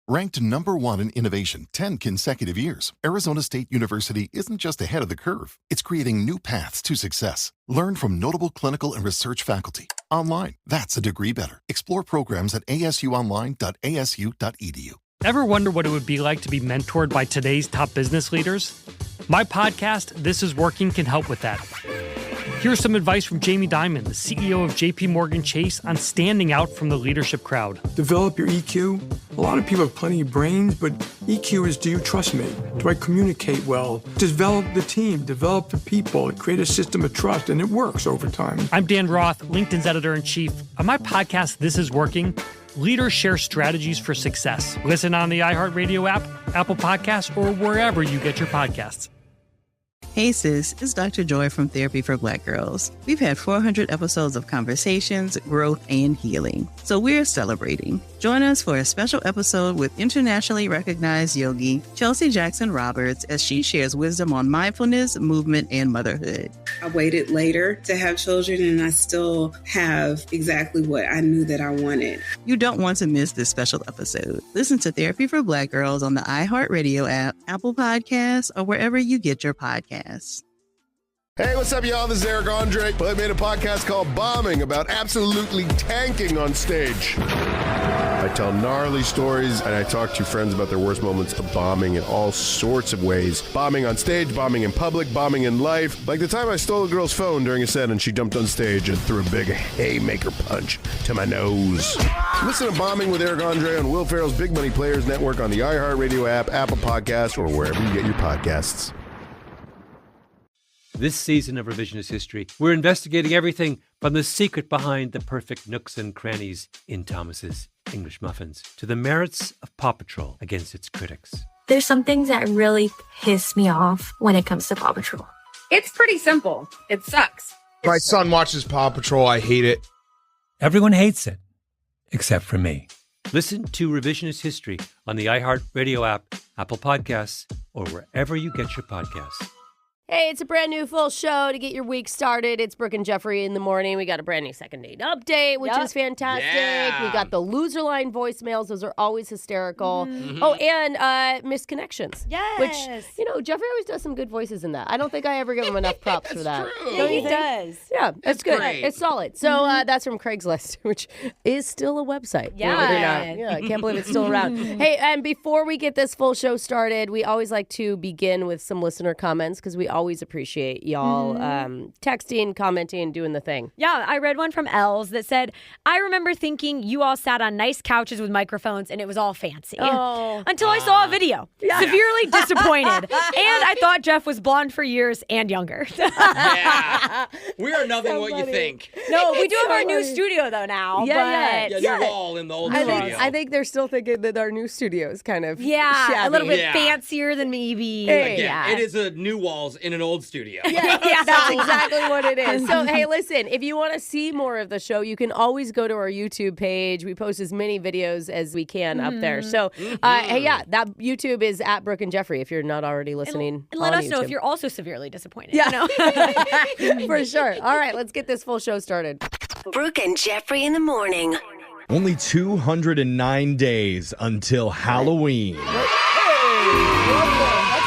Ranked number one in innovation 10 consecutive years, Arizona State University isn't just ahead of the curve. It's creating new paths to success. Learn from notable clinical and research faculty. Online, that's a degree better. Explore programs at asuonline.asu.edu. Ever wonder what it would be like to be mentored by today's top business leaders? My podcast, This Is Working, can help with that. Here's some advice from Jamie Dimon, the CEO of JP Morgan Chase, on standing out from the leadership crowd. Develop your EQ. A lot of people have plenty of brains, but EQ is, do you trust me? Do I communicate well? Develop the team, develop the people, create a system of trust, and it works over time. I'm Dan Roth, LinkedIn's editor-in-chief. On my podcast, This Is Working, leaders share strategies for success. Listen on the iHeartRadio app, Apple Podcasts, or wherever you get your podcasts. Hey sis, it's Dr. Joy from Therapy for Black Girls. We've had 400 episodes of conversations, growth, and healing. So we're celebrating. Join us for a special episode with internationally recognized yogi Chelsea Jackson Roberts as she shares wisdom on mindfulness, movement, and motherhood. I waited later to have children, and I still have exactly what I knew that I wanted. You don't want to miss this special episode. Listen to Therapy for Black Girls on the iHeartRadio app, Apple Podcasts, or wherever you get your podcasts. Hey, what's up, y'all? This is Eric Andre. I made a podcast called Bombing about absolutely tanking on stage. I tell gnarly stories, and I talk to friends about their worst moments of bombing in all sorts of ways. Bombing on stage, bombing in public, bombing in life. Like the time I stole a girl's phone during a set and she jumped on stage and threw a big haymaker punch to my nose. Listen to Bombing with Eric Andre on Will Ferrell's Big Money Players Network on the iHeartRadio app, Apple Podcasts, or wherever you get your podcasts. This season of Revisionist History, we're investigating everything from the secret behind the perfect nooks and crannies in Thomas's English muffins to the merits of Paw Patrol against its critics. There's some things that really piss me off when it comes to Paw Patrol. It's pretty simple. It sucks. My son watches Paw Patrol. I hate it. Everyone hates it, except for me. Listen to Revisionist History on the iHeartRadio app, Apple Podcasts, or wherever you get your podcasts. Hey, it's a brand new full show to get your week started. It's Brooke and Jeffrey in the morning. We got a brand new second date update, which is fantastic. Yeah. We got the loser line voicemails. Those are always hysterical. Mm-hmm. Oh, and missed connections. Yes. Which, Jeffrey always does some good voices in that. I don't think I ever give him enough props for that. True. Yeah, he does. Yeah, it's good. Great. It's solid. So that's from Craigslist, which is still a website. Yeah. Yeah, I can't believe it's still around. Hey, and before we get this full show started, we always like to begin with some listener comments because we always appreciate y'all texting, commenting, doing the thing. Yeah, I read one from Els that said, I remember thinking you all sat on nice couches with microphones and it was all fancy. Until I saw a video. Yeah. Severely disappointed. And I thought Jeff was blonde for years and younger. Yeah. We are nothing what you think. No, we do have our new studio though now. Yeah, new wall in the old studio. I think they're still thinking that our new studio is kind of shabby. A little bit fancier than maybe. Again, it is a new walls in an old studio. Yeah, that's exactly what it is. So, hey, listen, if you want to see more of the show, you can always go to our YouTube page. We post as many videos as we can up there. So, hey, that YouTube is at Brooke and Jeffrey if you're not already listening. And let us know YouTube. if you're also severely disappointed. Yeah, for sure. All right, let's get this full show started. Brooke and Jeffrey in the morning. Only 209 days until Halloween.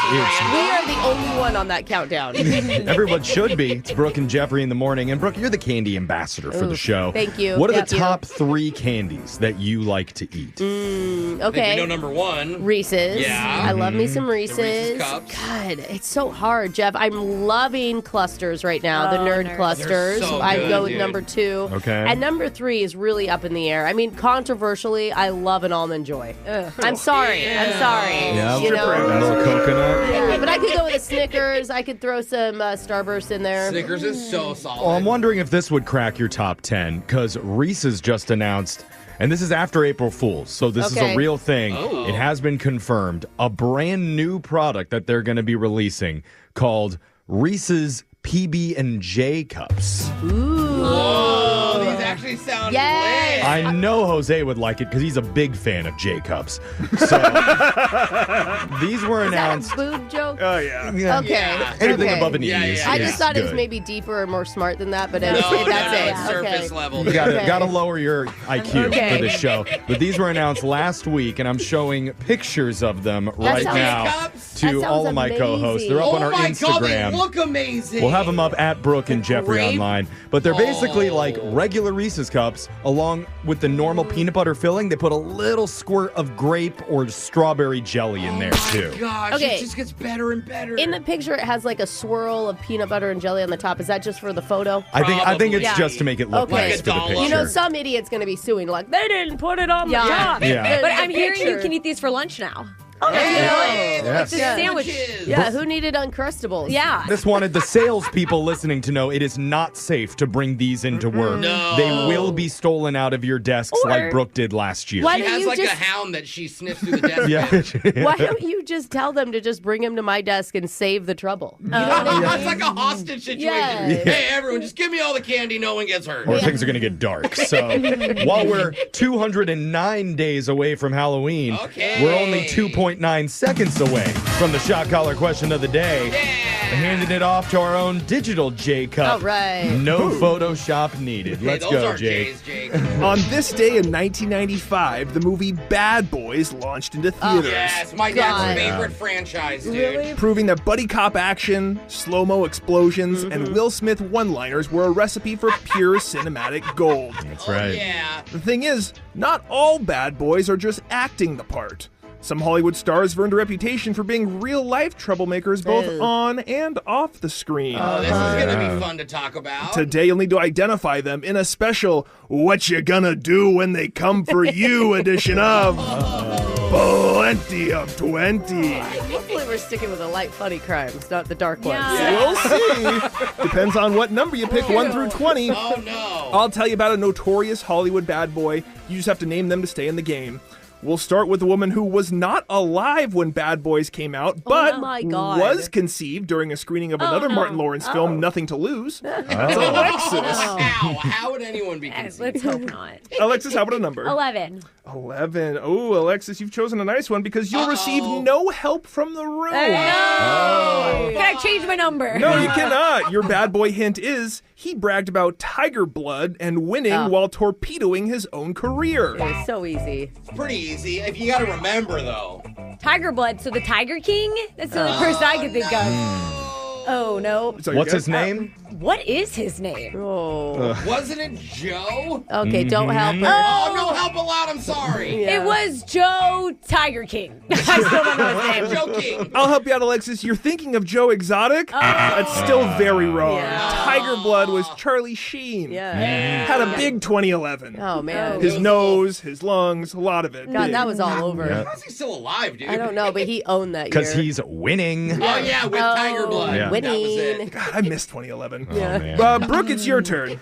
We are the only one on that countdown. Everyone should be. It's Brooke and Jeffrey in the morning. And Brooke, you're the candy ambassador for the show. Thank you. What are the top 3 candies that you like to eat? Okay. I think we know number 1. Reese's. Yeah. I love me some Reese's. The Reese's Cups. God, it's so hard, Jeff. I'm loving clusters right now. The nerd clusters. So I good, go with dude. number 2. Okay. And number 3 is really up in the air. I mean, controversially, I love an Almond Joy. I'm sorry. Yeah. I'm sorry. Yeah, You know? a little coconut. Yeah, but I could go with a Snickers. I could throw some Starburst in there. Snickers is so solid. Well, I'm wondering if this would crack your top 10, because Reese's just announced, and this is after April Fool's, so this is a real thing. Oh. It has been confirmed, a brand new product that they're going to be releasing called Reese's PB&J Cups. Ooh. Whoa, these actually sound Yes. lit. I know Jose would like it because he's a big fan of J-Cups. So these were announced. Is that a boob joke? Oh, yeah. Okay. Yeah. Anything Okay. above an E Yeah, is yeah. I just thought it was good. maybe deeper or more smart than that, but No, that's it's it. surface Okay. level. You gotta, Okay. gotta lower your IQ Okay. for this show. But these were announced last week, and I'm showing pictures of them right sounds- now J-Cups? That to sounds all of my co-hosts. They're up Oh on our my God, they Instagram. look amazing. We'll have them up at Brooke and Jeffrey Grape? online. But they're basically Oh. like regular Reese's cups, along with the normal peanut butter filling. They put a little squirt of grape or strawberry jelly in there, too. Gosh, Okay. it just gets better and better. In the picture, it has like a swirl of peanut butter and jelly on the top. Is that just for the photo? I think it's Probably. just to make it look Okay. nice for the Like a picture. You know, some idiot's going to be suing, like, they didn't put it on the top. Yeah. But I'm hearing you can eat these for lunch now. Hey, Yes. It's a sandwich. sandwiches. Yeah, who needed Uncrustables? Yeah. This wanted the salespeople listening to know it is not safe to bring these into work. No. They will be stolen out of your desks Or- like Brooke did last year. Why She don't has you like just- a hound that she sniffs through the desk. Yeah. Why don't you just tell them to just bring him to my desk and save the trouble? You know what I mean? It's like a hostage situation. Yeah. Hey, everyone, just give me all the candy. No one gets hurt. Or things are going to get dark. So while we're 209 days away from Halloween, Okay. we're only 2.9 seconds away from the shot collar question of the day. Handing it off to our own digital J Cup. All right. No Photoshop needed. Hey, Let's those go, are Jake. J's, Jake. On this day in 1995, the movie Bad Boys launched into theaters. Yes, my God. dad's favorite franchise, dude. Really? Proving that buddy cop action, slow-mo explosions, and Will Smith one-liners were a recipe for pure cinematic gold. That's right. Yeah. The thing is, not all bad boys are just acting the part. Some Hollywood stars have earned a reputation for being real-life troublemakers both Ew. on and off the screen. Oh, this is going to be fun to talk about. Today you'll need to identify them in a special What You Gonna Do When They Come For You edition of Plenty of 20. Hopefully we're sticking with the light, funny crimes, not the dark ones. We'll see. Depends on what number you pick, 1 through 20. Oh, no. I'll tell you about a notorious Hollywood bad boy. You just have to name them to stay in the game. We'll start with a woman who was not alive when Bad Boys came out, but my God. was conceived during a screening of another Martin Lawrence film, Nothing to Lose. That's Oh. Alexis. How would anyone be conceived? Let's hope not. Alexis, how about a number? 11. 11. Oh, Alexis, you've chosen a nice one because you'll receive no help from the room. Oh. Can I change my number? No, you cannot. Your bad boy hint is he bragged about tiger blood and winning while torpedoing his own career. It's so easy. Pretty easy. If you got to remember, though. Tiger Blood, so the Tiger King? That's the only person I could think of. Oh, no. So What's his name? What is his name? Oh. Wasn't it Joe? Okay, don't help her. Oh, no help allowed. I'm sorry. Yeah. It was Joe Tiger King. I still don't know his name. Joe King. I'll help you out, Alexis. You're thinking of Joe Exotic? That's still very wrong. Yeah. Tiger Blood was Charlie Sheen. Yeah. Had a big 2011. Oh, man. His nose, his lungs, a lot of it. God, Big. that was all over. Yeah. How is he still alive, dude? I don't know, but he owned that year. Because he's winning. Oh, yeah, with Tiger Blood. Yeah. That was Winning. it. God, I missed 2011. Yeah. Man. Brooke, it's your turn.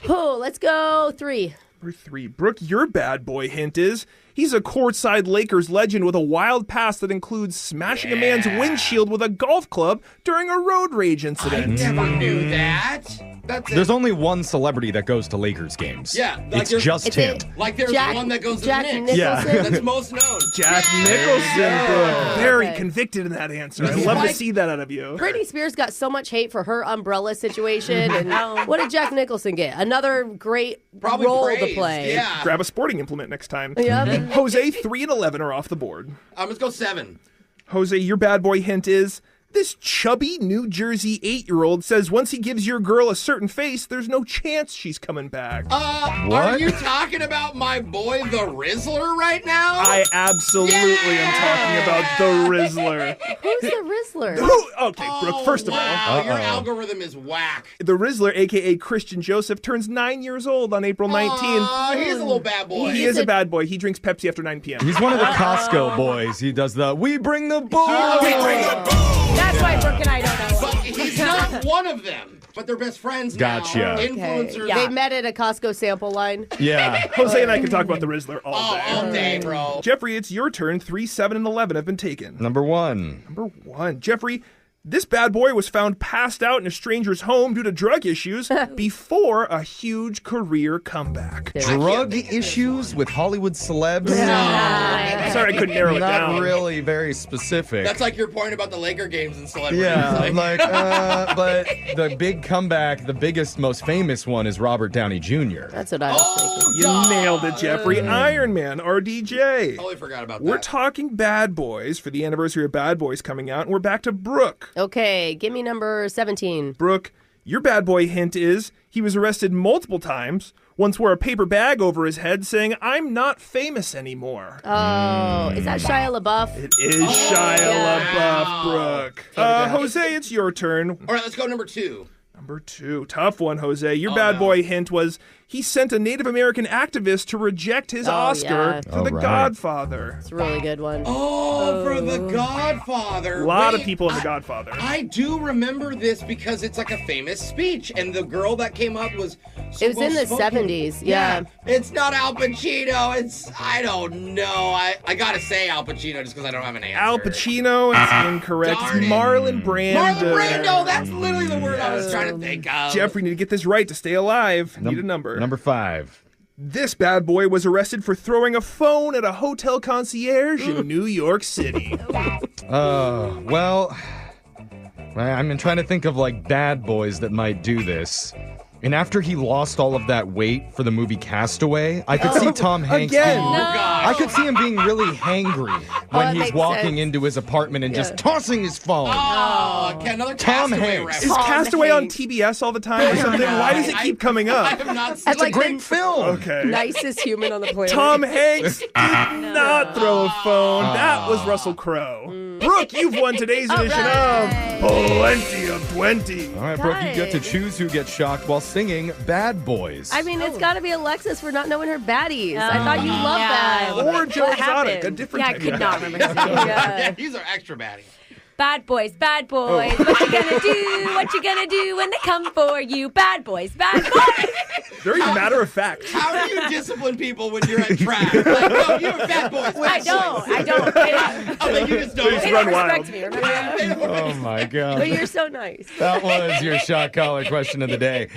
Oh, let's go 3. Number 3. Brooke, your bad boy hint is he's a courtside Lakers legend with a wild past that includes smashing a man's windshield with a golf club during a road rage incident. Never knew that. That's it. There's only one celebrity that goes to Lakers games. Yeah, like It's there's- just It's him. it. Like there's Jack- one that goes to Jack the Knicks. Nicholson? That's most known. Jack Yeah. Nicholson, Brooke. Very Okay. convicted in that answer. I'd love to see that out of you. Britney Spears got so much hate for her umbrella situation. And what did Jack Nicholson get? Another great Probably role praised, to play. Yeah. Grab a sporting implement next time. Yeah. Jose, 3 and 11 are off the board. Let's go 7. Jose, your bad boy hint is this chubby New Jersey 8-year-old says once he gives your girl a certain face, there's no chance she's coming back. Are you talking about my boy, the Rizzler, right now? I absolutely am talking about the Rizzler. Who's the Rizzler? Okay, Brooke, first of all, Wow, your algorithm is whack. the Rizzler, a.k.a. Christian Joseph, turns 9 years old on April 19th. He's a little bad boy. He is a bad boy. He drinks Pepsi after 9 p.m. He's one of the Costco boys. He does the "We bring the booze." That's why Brooke and I don't know. But he's not one of them. But they're best friends now. Gotcha. Influencers. Yeah. They met at a Costco sample line. Yeah. Jose and I can talk about the Rizzler all day. All day, bro. Jeffrey, it's your turn. 3, 7, and 11 have been taken. Number 1. Number 1. Jeffrey, This bad boy was found passed out in a stranger's home due to drug issues before a huge career comeback. Drug issues with Hollywood celebs? Sorry, I couldn't narrow it down. Not really very specific. That's like your point about the Laker games and celebrities. Yeah, but the big comeback, the biggest, most famous one is Robert Downey Jr. That's what I was thinking. You nailed it, Jeffrey. Iron Man, RDJ. Totally forgot about that. We're talking Bad Boys for the anniversary of Bad Boys coming out, and we're back to Brooke. Okay, give me number 17. Brooke, your bad boy hint is he was arrested multiple times, once wore a paper bag over his head saying, "I'm not famous anymore." Oh, is that Shia LaBeouf? It is Shia LaBeouf, Brooke. Jose, it's your turn. All right, let's go number 2. Number 2. Tough one, Jose. Your bad boy hint was he sent a Native American activist to reject his Oscar for The Godfather. It's a really good one. For The Godfather. A lot of people in The Godfather. I do remember this because it's like a famous speech, and the girl that came up was so It was in the 70s, yeah. It's not Al Pacino. I don't know. I gotta say Al Pacino just because I don't have an answer. Al Pacino is incorrect. It's Marlon Brando. Marlon Brando. That's literally the word I was trying to think of. Jeffrey, need to get this right to stay alive. Need a number. Number 5. This bad boy was arrested for throwing a phone at a hotel concierge in New York City. Well, I'm trying to think of like bad boys that might do this. And after he lost all of that weight for the movie Castaway, I could see Tom Hanks again. I could see him being really hangry when he's walking into his apartment and just tossing his phone. Okay, another Tom Castaway Hanks. reference. Is Castaway on TBS all the time or something? Why does it keep coming up? I have not seen It's a great film. Okay. Nicest human on the planet. Tom Hanks did not throw a phone. That was Russell Crowe. Brooke, you've won today's edition of Plenty of 20. All right, Brooke, you get to choose who gets shocked while singing Bad Boys. I mean, it's got to be Alexis for not knowing her baddies. I thought you loved that. Or Joe What Exotic, a happened? different Yeah, I type could of not guy. remember seeing that. Yeah, these are extra baddie. Bad boys, bad boys. What you gonna do? What you gonna do when they come for you? Bad boys, bad boys. Very matter of fact. How do you discipline people when you're at track? Like, no, you're bad boys. I don't. I mean, you just don't. They just They run don't wild. respect me, remember? Oh, my God. But you're so nice. That was your shock collar question of the day.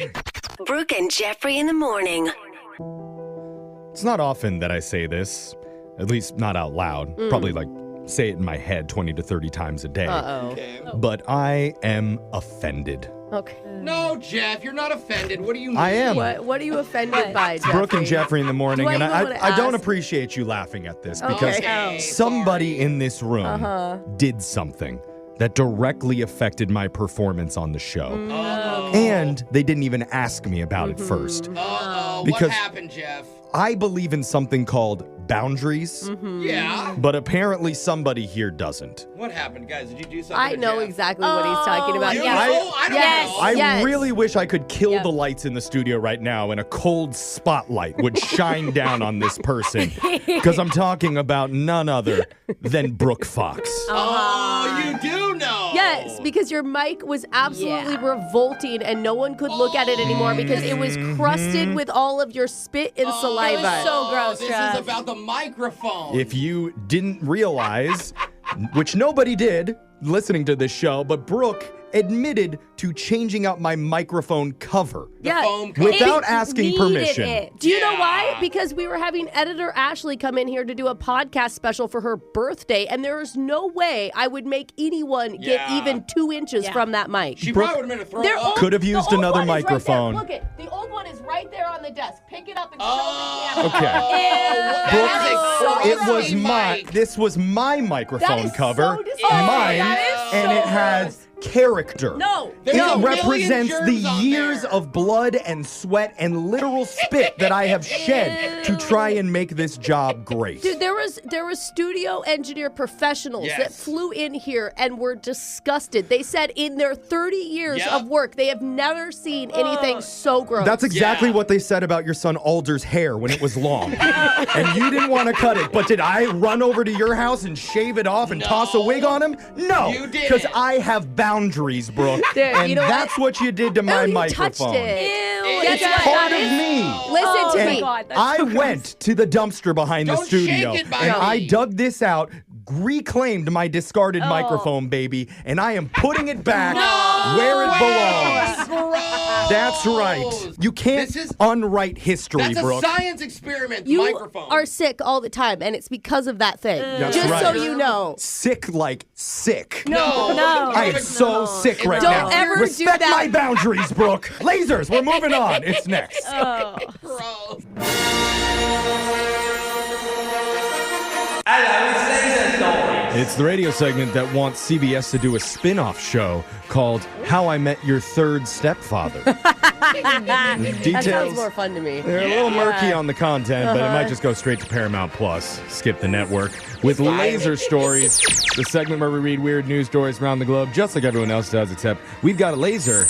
Brooke and Jeffrey in the morning. It's not often that I say this, at least not out loud. Probably like say it in my head 20 to 30 times a day. Okay. But I am offended. Okay. No, Jeff, you're not offended. What do you mean? I am. What are you offended by, Jeffrey? Brooke and Jeffrey in the morning, Do I and even wanna I don't ask? appreciate you laughing at this Okay. because Oh, somebody in this room did something that directly affected my performance on the show. And they didn't even ask me about it first. Uh-oh. Because- What happened, Jeff? I believe in something called boundaries, Yeah. but apparently somebody here doesn't. What happened, guys? Did you do something? I to know Jeff? exactly what he's talking about. You Yeah. know? I don't know. I Yes. really wish I could kill the lights in the studio right now and a cold spotlight would shine down on this person. Because I'm talking about none other than Brooke Fox. Oh, you do know. Yes, because your mic was absolutely revolting and no one could look at it anymore because it was crusted with all of your spit and saliva. It was so gross, This Jeff. is about the microphone. If you didn't realize, which nobody did listening to this show, but Brooke admitted to changing out my microphone cover. Yeah. foam cover. Without It asking needed permission. it. Do you know why? Because we were having editor Ashley come in here to do a podcast special for her birthday, and there is no way I would make anyone get Yeah. even 2 inches from that mic. She Brooke- probably would have been a throw They're up. old- Could have the used old another one is right there. microphone. Look it. The old one is right there on the desk. Pick it up and Oh. show the camera. Okay. Ew. Brooke, That is so it was gross. my, this was my That microphone is cover, so disgusting. mine, That is and so it has character. No. There's a It million represents the germs on years there. of blood and sweat and literal spit that I have shed to try and make this job great. Dude, there was studio engineer professionals Yes. that flew in here and were disgusted. They said in their 30 years Yep. of work, they have never seen anything so gross. That's exactly Yeah. what they said about your son Alder's hair when it was long. And you didn't want to cut it, but did I run over to your house and shave it off and toss a wig on him? No, You didn't. because I have boundaries, Brooke. Dude, and you know that's what you did to my you microphone. touched it. Ew. Guess It's what? part That of is- me. Listen to And me. God, that's I so gross. went to the dumpster behind the Don't studio shake it by and me. I dug this out, reclaimed my discarded microphone, baby, and I am putting it back where it belongs. Gross. That's right. You can't unwrite history, That's Brooke. a science experiment. You Microphone. are sick all the time, and it's because of that thing. That's Just right. so you know. Sick like sick. No. I am so sick right Don't now. ever do Respect that. my boundaries, Brooke. Lasers, we're moving on. It's next. Gross. It's the radio segment that wants CBS to do a spin-off show called How I Met Your Third Stepfather. That sounds more fun to me. They're a little murky on the content, but it might just go straight to Paramount Plus. Skip the network. With Laser Stories, the segment where we read weird news stories around the globe, just like everyone else does, except we've got a laser.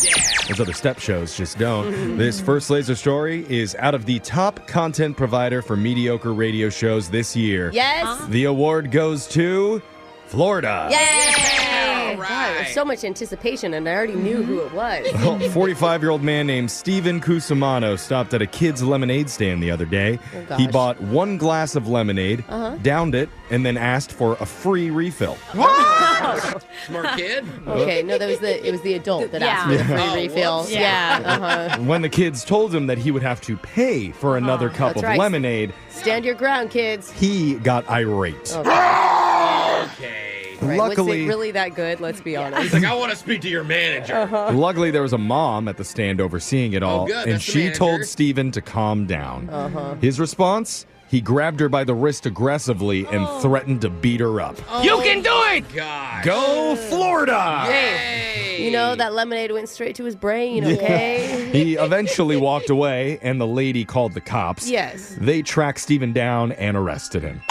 Those other step shows just don't. This first Laser Story is out of the top content provider for mediocre radio shows this year. Yes. The award goes to Florida. Yay! God, there's so much anticipation, and I already knew who it was. A 45-year-old man named Steven Cusimano stopped at a kid's lemonade stand the other day. Oh, gosh. He bought one glass of lemonade, downed it, and then asked for a free refill. Smart kid. Okay, no, it was the adult that asked for the free refill. whoops. Yeah. When the kids told him that he would have to pay for another cup That's of right. lemonade, Stand your ground, kids. he got irate. Okay. Right, was Luckily, it really that good? Let's be honest. He's like, I want to speak to your manager. luckily, there was a mom at the stand overseeing it all, good, and that's the she manager. told Steven to calm down. His response? He grabbed her by the wrist aggressively and threatened to beat her up. You can do it! Gosh. Go Florida! Yay! You know, that lemonade went straight to his brain, okay? He eventually walked away, and the lady called the cops. Yes. They tracked Steven down and arrested him.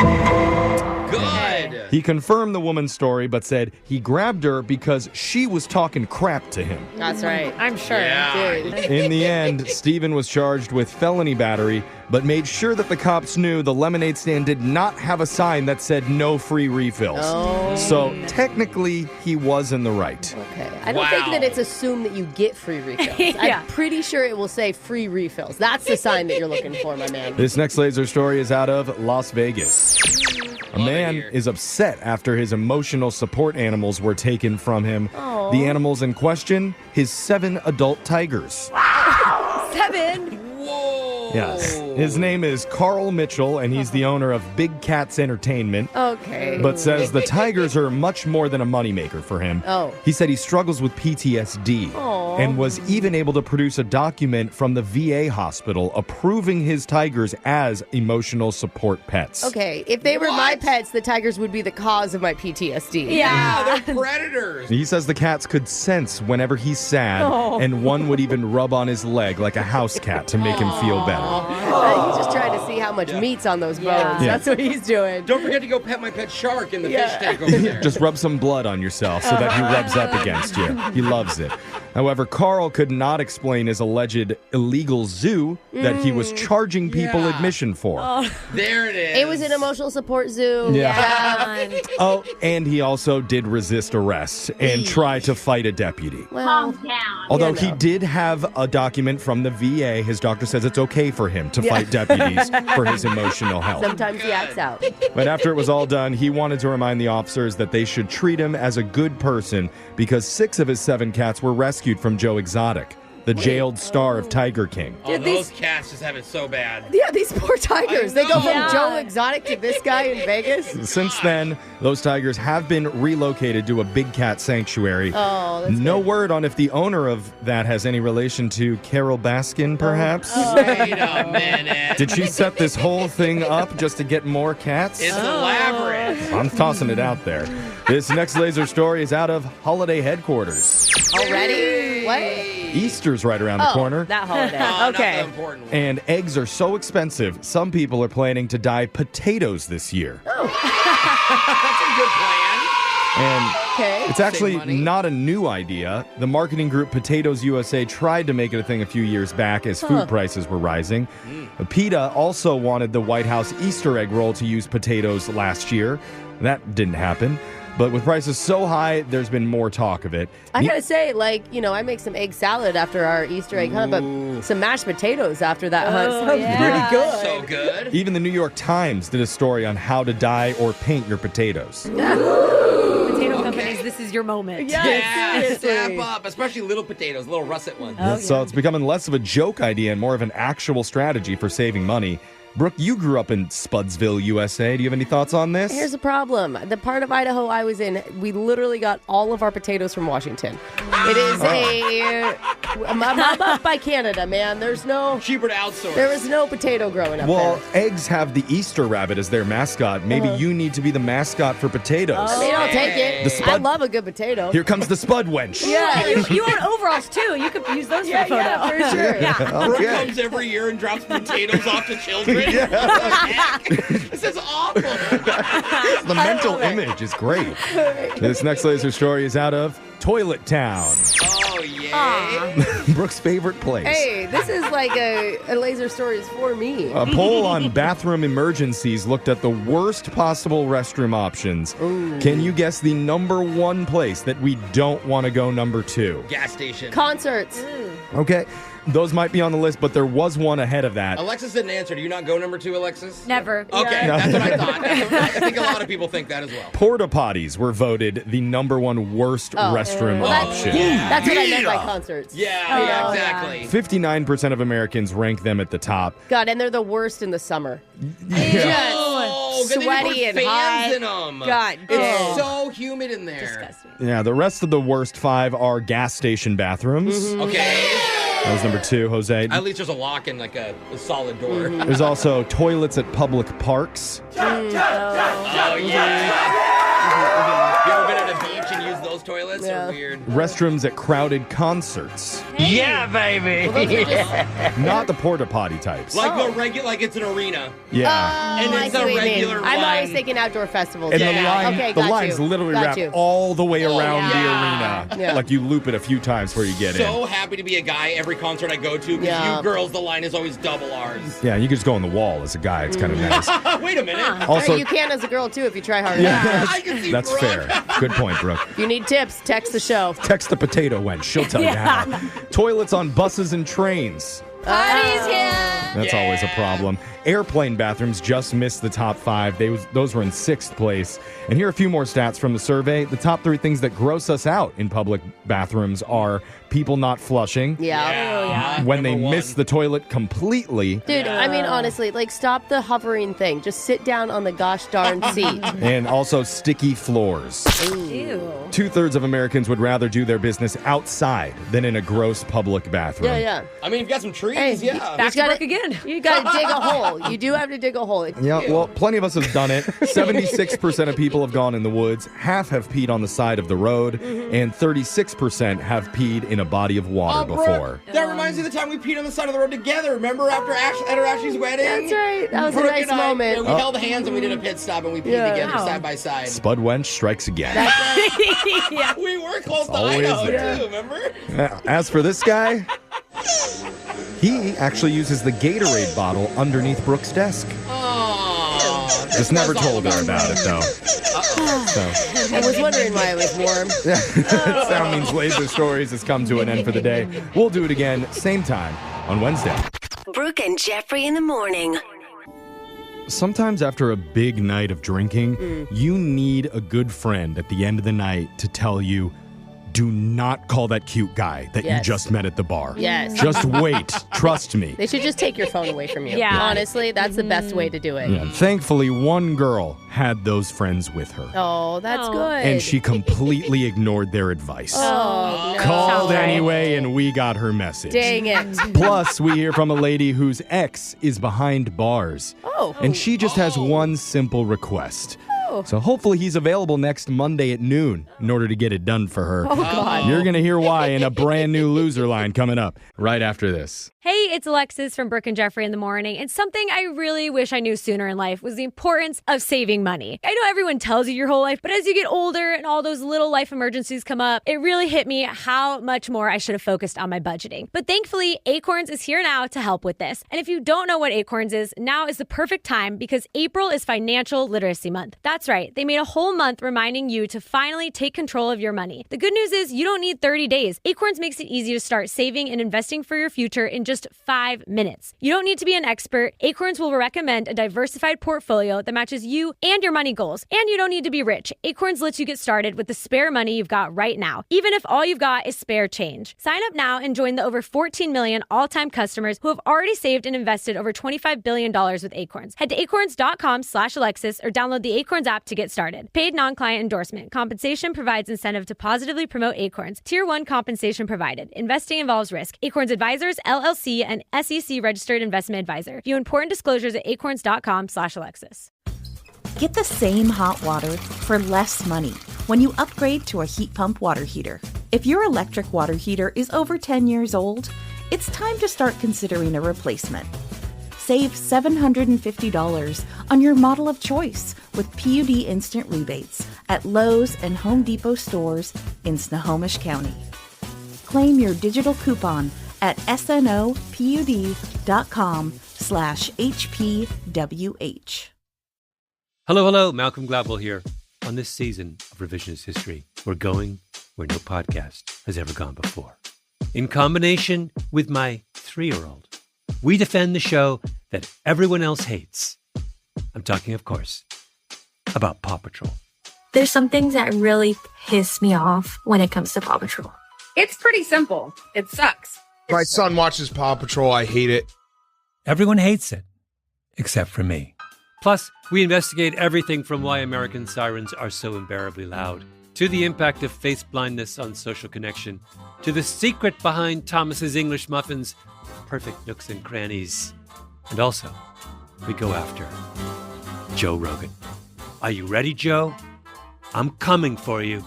Good. He confirmed the woman's story, but said he grabbed her because she was talking crap to him. That's right. I'm sure. Yeah. Dude. In the end, Steven was charged with felony battery, but made sure that the cops knew the lemonade stand did not have a sign that said no free refills. Oh. So technically, he was in the right. Okay. I don't think that it's assumed that you get free refills. Yeah. I'm pretty sure it will say free refills. That's the sign that you're looking for, my man. This next laser story is out of Las Vegas. A man is upset after his emotional support animals were taken from him. Aw. The animals in question, his 7 adult tigers. 7. Whoa. Yes. His name is Carl Mitchell, and he's the owner of Big Cats Entertainment. Okay. But says the tigers are much more than a moneymaker for him. Oh. He said he struggles with PTSD Aw. and was even able to produce a document from the VA hospital approving his tigers as emotional support pets. Okay, if they were my pets, the tigers would be the cause of my PTSD. Yeah, they're predators. He says the cats could sense whenever he's sad, Oh. and one would even rub on his leg like a house cat to make him feel better. He's just trying to see how much meat's on those bones. Yeah. That's what he's doing. Don't forget to go pet my pet shark in the fish tank over there. Just rub some blood on yourself so that he rubs up against you. He loves it. However, Carl could not explain his alleged illegal zoo that he was charging people admission for. There it is. It was an emotional support zoo. Yeah. Oh, and he also did resist arrest and try to fight a deputy. Well, Although he did have a document from the VA, his doctor says it's okay for him to fight deputies for his emotional health. sometimes he acts out. But after it was all done, he wanted to remind the officers that they should treat him as a good person because 6 of his 7 cats were rescued from Joe Exotic, the jailed star of Tiger King. Oh, those cats just have it so bad. Yeah, these poor tigers. They go from Yeah. Joe Exotic to this guy in Vegas. Since then, those tigers have been relocated to a big cat sanctuary. Oh, that's No word on if the owner of that has any relation to Carol Baskin, perhaps? Wait a minute. Did she set this whole thing up just to get more cats? It's elaborate. I'm tossing it out there. This next laser story is out of holiday headquarters. Already? What? Easter's right around the corner. That holiday. Oh, Okay. not the important one. And eggs are so expensive, some people are planning to dye potatoes this year. That's a good plan. And Okay. it's actually Save money. not a new idea. The marketing group Potatoes USA tried to make it a thing a few years back as food prices were rising. PETA also wanted the White House Easter egg roll to use potatoes last year. That didn't happen. But with prices so high, there's been more talk of it. I gotta say, I make some egg salad after our Easter egg hunt, but some mashed potatoes after that hunt sounds pretty good. So good. Even the New York Times did a story on how to dye or paint your potatoes. Potato companies, this is your moment. Yeah, step up, especially little potatoes, little russet ones. So it's becoming less of a joke idea and more of an actual strategy for saving money. Brooke, you grew up in Spudsville, USA. Do you have any thoughts on this? Here's the problem. The part of Idaho I was in, we literally got all of our potatoes from Washington. It is I'm up by Canada, man. There's no... Cheaper to outsource. There was no potato growing up there. Well, eggs have the Easter rabbit as their mascot. Maybe you need to be the mascot for potatoes. I mean, I'll take it. I love a good potato. Here comes the Spud Wench. Yeah. You own overalls, too. You could use those for the photo. Yeah, for sure. Yeah. Brooke comes every year and drops potatoes off to children. This is awful. The mental image is great. This next laser story is out of Toilet Town. Oh, yeah. Brooke's favorite place. Hey, this is like a laser story is for me. A poll on bathroom emergencies looked at the worst possible restroom options. Ooh. Can you guess the number one place that we don't want to go number two? Gas station. Concerts. Okay, those might be on the list, but there was one ahead of that. Alexis didn't answer. Do you not go number 2, Alexis? Never. Okay, No. that's what I thought. I think a lot of people think that as well. Porta potties were voted the number one worst restroom option. That's what I meant by concerts. Yeah, exactly. 59% of Americans rank them at the top. God, and they're the worst in the summer. Oh, Just sweaty and hot. fans in them. God, it's so humid in there. Disgusting. Yeah, the rest of the worst 5 are gas station bathrooms. Okay. That was number 2, Jose. At least there's a lock and like a solid door. There's also toilets at public parks. Oh, yeah. You ever been at a beach and used those toilets? They're weird. Restrooms at crowded concerts. Yeah, baby. Not the porta potty types. Like the regular, like it's an arena. Yeah. And I it's see a what you mean. regular I'm always line. thinking outdoor festivals. And the got line's you. literally Got wrapped you. all the way around the Yeah. arena. Yeah. Like you loop it a few times before you get in. So happy to be a guy every concert I go to because Yeah. you girls, the line is always double ours. Yeah, you can just go on the wall as a guy. It's kind of nice. Wait a minute. Also- you can as a girl too if you try hard Yeah. enough. I can see That's Brooke. fair. Good point, Brooke. If you need tips, text the show. Text the potato wench. She'll tell you how. Toilets on buses and trains. Party's here. That's always a problem. Airplane bathrooms just missed the top 5. Those were in 6th place. And here are a few more stats from the survey. The top 3 things that gross us out in public bathrooms are people not flushing. Yeah. When they miss the toilet completely. Dude, I mean, honestly, stop the hovering thing. Just sit down on the gosh darn seat. And also sticky floors. Ew. 2/3 of Americans would rather do their business outside than in a gross public bathroom. Yeah. I mean, you've got some trees, Hey, yeah. Back to work again. You gotta dig a hole. You do have to dig a hole. Yeah, well, plenty of us have done it. 76% of people have gone in the woods, half have peed on the side of the road, and 36% have peed in a body of water Brooke, before. that reminds me of the time we peed on the side of the road together. Remember after Ashley's wedding? That's right. That was Brooke a nice and I, moment. We held hands and we did a pit stop and we peed together side by side. Spud Wench strikes again. Yeah. We were close to Always Idaho there. too, remember? As for this guy, he actually uses the Gatorade bottle underneath Brooke's desk. Oh, Just never told her about it, though. So. I was wondering why it was warm. Sound Means Laser Stories has come to an end for the day. We'll do it again, same time, on Wednesday. Brooke and Jeffrey in the morning. Sometimes after a big night of drinking, you need a good friend at the end of the night to tell you, do not call that cute guy that you just met at the bar. Yes. Just wait. Trust me. They should just take your phone away from you. Yeah. Honestly, that's the best way to do it. Yeah, thankfully, one girl had those friends with her. Oh, that's good. And she completely ignored their advice. Oh, no. Called anyway, and we got her message. Dang it. Plus, we hear from a lady whose ex is behind bars. Oh. And she just has one simple request. Oh. So hopefully he's available next Monday at noon in order to get it done for her. Oh, God. You're going to hear why in a brand new loser line coming up right after this. Hey, it's Alexis from Brooke and Jeffrey in the morning, and something I really wish I knew sooner in life was the importance of saving money. I know everyone tells you your whole life, but as you get older and all those little life emergencies come up, it really hit me how much more I should have focused on my budgeting. But thankfully, Acorns is here now to help with this. And if you don't know what Acorns is, now is the perfect time because April is Financial Literacy Month. That's That's right. They made a whole month reminding you to finally take control of your money. The good news is you don't need 30 days. Acorns makes it easy to start saving and investing for your future in just 5 minutes. You don't need to be an expert. Acorns will recommend a diversified portfolio that matches you and your money goals. And you don't need to be rich. Acorns lets you get started with the spare money you've got right now, even if all you've got is spare change. Sign up now and join the over 14 million all-time customers who have already saved and invested over $25 billion with Acorns. Head to acorns.com/Alexis or download the Acorns app to get started. Paid non-client endorsement. Compensation provides incentive to positively promote Acorns. Tier 1 compensation provided. Investing involves risk. Acorns Advisors, LLC, and SEC registered investment advisor. View important disclosures at acorns.com/Alexis. Get the same hot water for less money when you upgrade to a heat pump water heater. If your electric water heater is over 10 years old, it's time to start considering a replacement. Save $750 on your model of choice with PUD Instant Rebates at Lowe's and Home Depot stores in Snohomish County. Claim your digital coupon at snopud.com/HPWH. Hello, Malcolm Gladwell here. On this season of Revisionist History, we're going where no podcast has ever gone before. In combination with my 3-year-old, we defend the show that everyone else hates. I'm talking, of course, about Paw Patrol. There's some things that really piss me off when it comes to Paw Patrol. It's pretty simple. It sucks. My son watches Paw Patrol. I hate it. Everyone hates it, except for me. Plus, we investigate everything from why American sirens are so unbearably loud, to the impact of face blindness on social connection, to the secret behind Thomas's English muffins' perfect nooks and crannies. And also, we go after Joe Rogan. Are you ready, Joe? I'm coming for you.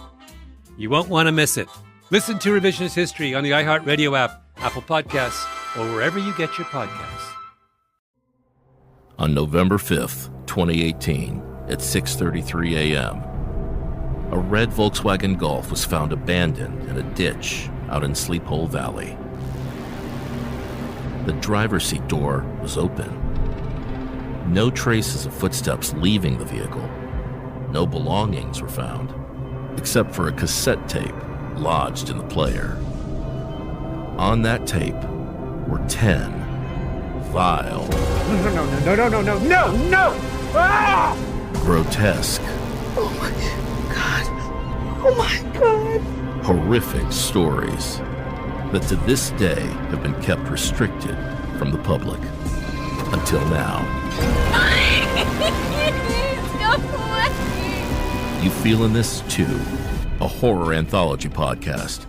You won't want to miss it. Listen to Revisionist History on the iHeartRadio app, Apple Podcasts, or wherever you get your podcasts. On November 5th, 2018, at 6:33 a.m., a red Volkswagen Golf was found abandoned in a ditch out in Sleep Hole Valley. The driver's seat door was open. No traces of footsteps leaving the vehicle. No belongings were found, except for a cassette tape lodged in the player. On that tape were 10 vile, No! Ah! grotesque, Oh my God. horrific stories that to this day have been kept restricted from the public. Until now. You feeling this too? A horror anthology podcast.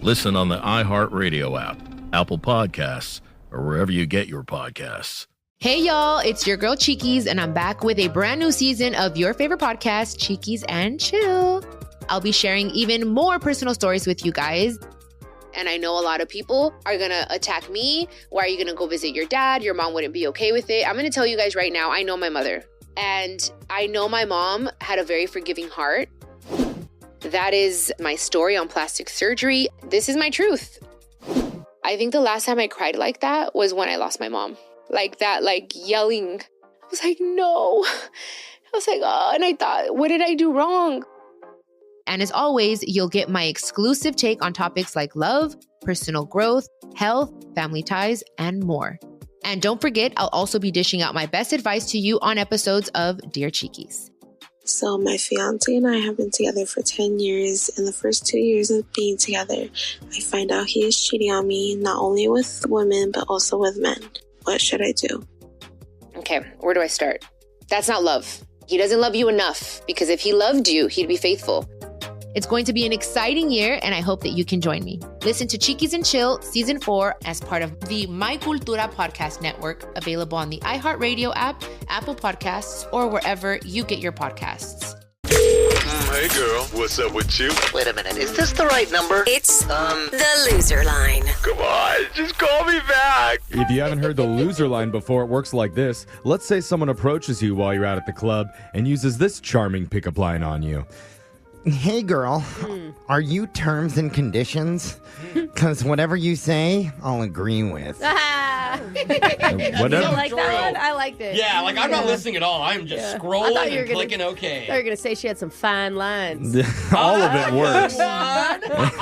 Listen on the iHeartRadio app, Apple Podcasts, or wherever you get your podcasts. Hey y'all, it's your girl Cheekies, and I'm back with a brand new season of your favorite podcast, Cheekies and Chill. I'll be sharing even more personal stories with you guys. And I know a lot of people are gonna attack me. Why are you gonna go visit your dad? Your mom wouldn't be okay with it. I'm gonna tell you guys right now, I know my mother. And I know my mom had a very forgiving heart. That is my story on plastic surgery. This is my truth. I think the last time I cried like that was when I lost my mom. Like that, like yelling. I was like, no. I was like, oh, and I thought, what did I do wrong? And as always, you'll get my exclusive take on topics like love, personal growth, health, family ties, and more. And don't forget, I'll also be dishing out my best advice to you on episodes of Dear Cheekies. So my fiance and I have been together for 10 years. In the first 2 years of being together, I find out he is cheating on me, not only with women, but also with men. What should I do? Okay, where do I start? That's not love. He doesn't love you enough, because if he loved you, he'd be faithful. It's going to be an exciting year, and I hope that you can join me. Listen to Cheekies and Chill Season 4 as part of the My Cultura podcast network, available on the iHeartRadio app, Apple Podcasts, or wherever you get your podcasts. Hey girl, what's up with you? Wait a minute, is this the right number? It's the loser line. Come on, just call me back. If you haven't heard the loser line before, it works like this. Let's say someone approaches you while you're out at the club and uses this charming pickup line on you. Hey, girl, are you terms and conditions? Because whatever you say, I'll agree with. You don't like that one? I liked it. Yeah, like I'm not listening at all. I'm just scrolling and clicking OK. I thought you were going to say she had some fine lines. All of it works.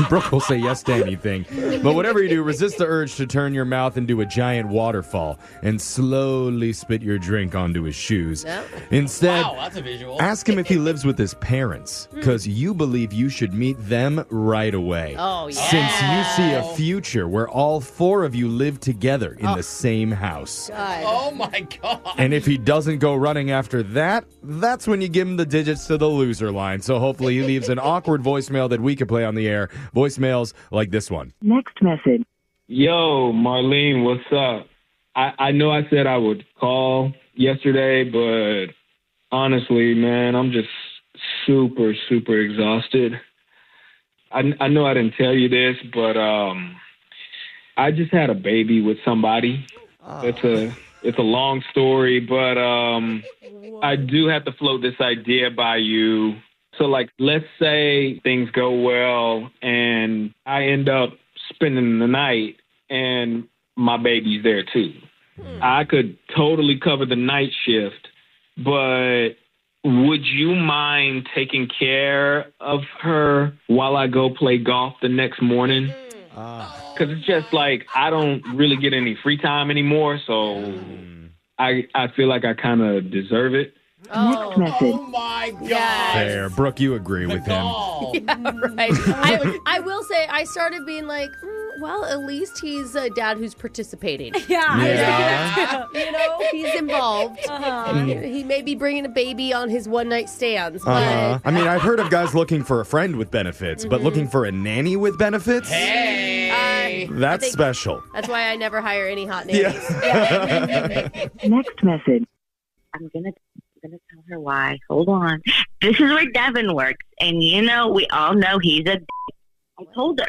Brooke will say yes to anything. But whatever you do, resist the urge to turn your mouth into a giant waterfall and slowly spit your drink onto his shoes. Yep. Instead, Wow, that's a visual. ask him if he lives with his parents, because you believe you should meet them right away. Oh, yeah. Since you see a future where all four of you live together in the same house. God. Oh my God. And if he doesn't go running after that, that's when you give him the digits to the loser line. So hopefully he leaves an awkward voicemail that we can play on the air. Voicemails like this one. Next message. Yo, Marlene, what's up? I know I said I would call yesterday, but honestly, man, I'm just super, super exhausted. I know I didn't tell you this, but I just had a baby with somebody. It's a long story, but I do have to float this idea by you. So, like, let's say things go well and I end up spending the night and my baby's there too. I could totally cover the night shift, but would you mind taking care of her while I go play golf the next morning? Because it's just like I don't really get any free time anymore, so I feel like I kind of deserve it. Next message. Oh my God. There, Brooke, you agree with him. Yeah, right. I will say I started being like, well, at least he's a dad who's participating. Yeah. You know, he's involved. He may be bringing a baby on his one-night stands. But I mean, I've heard of guys looking for a friend with benefits, but looking for a nanny with benefits? Hey. That's special. That's why I never hire any hot nannies. Next message. I'm gonna tell her why. Hold on. This is where Devin works, and you know, we all know he's a. I told her.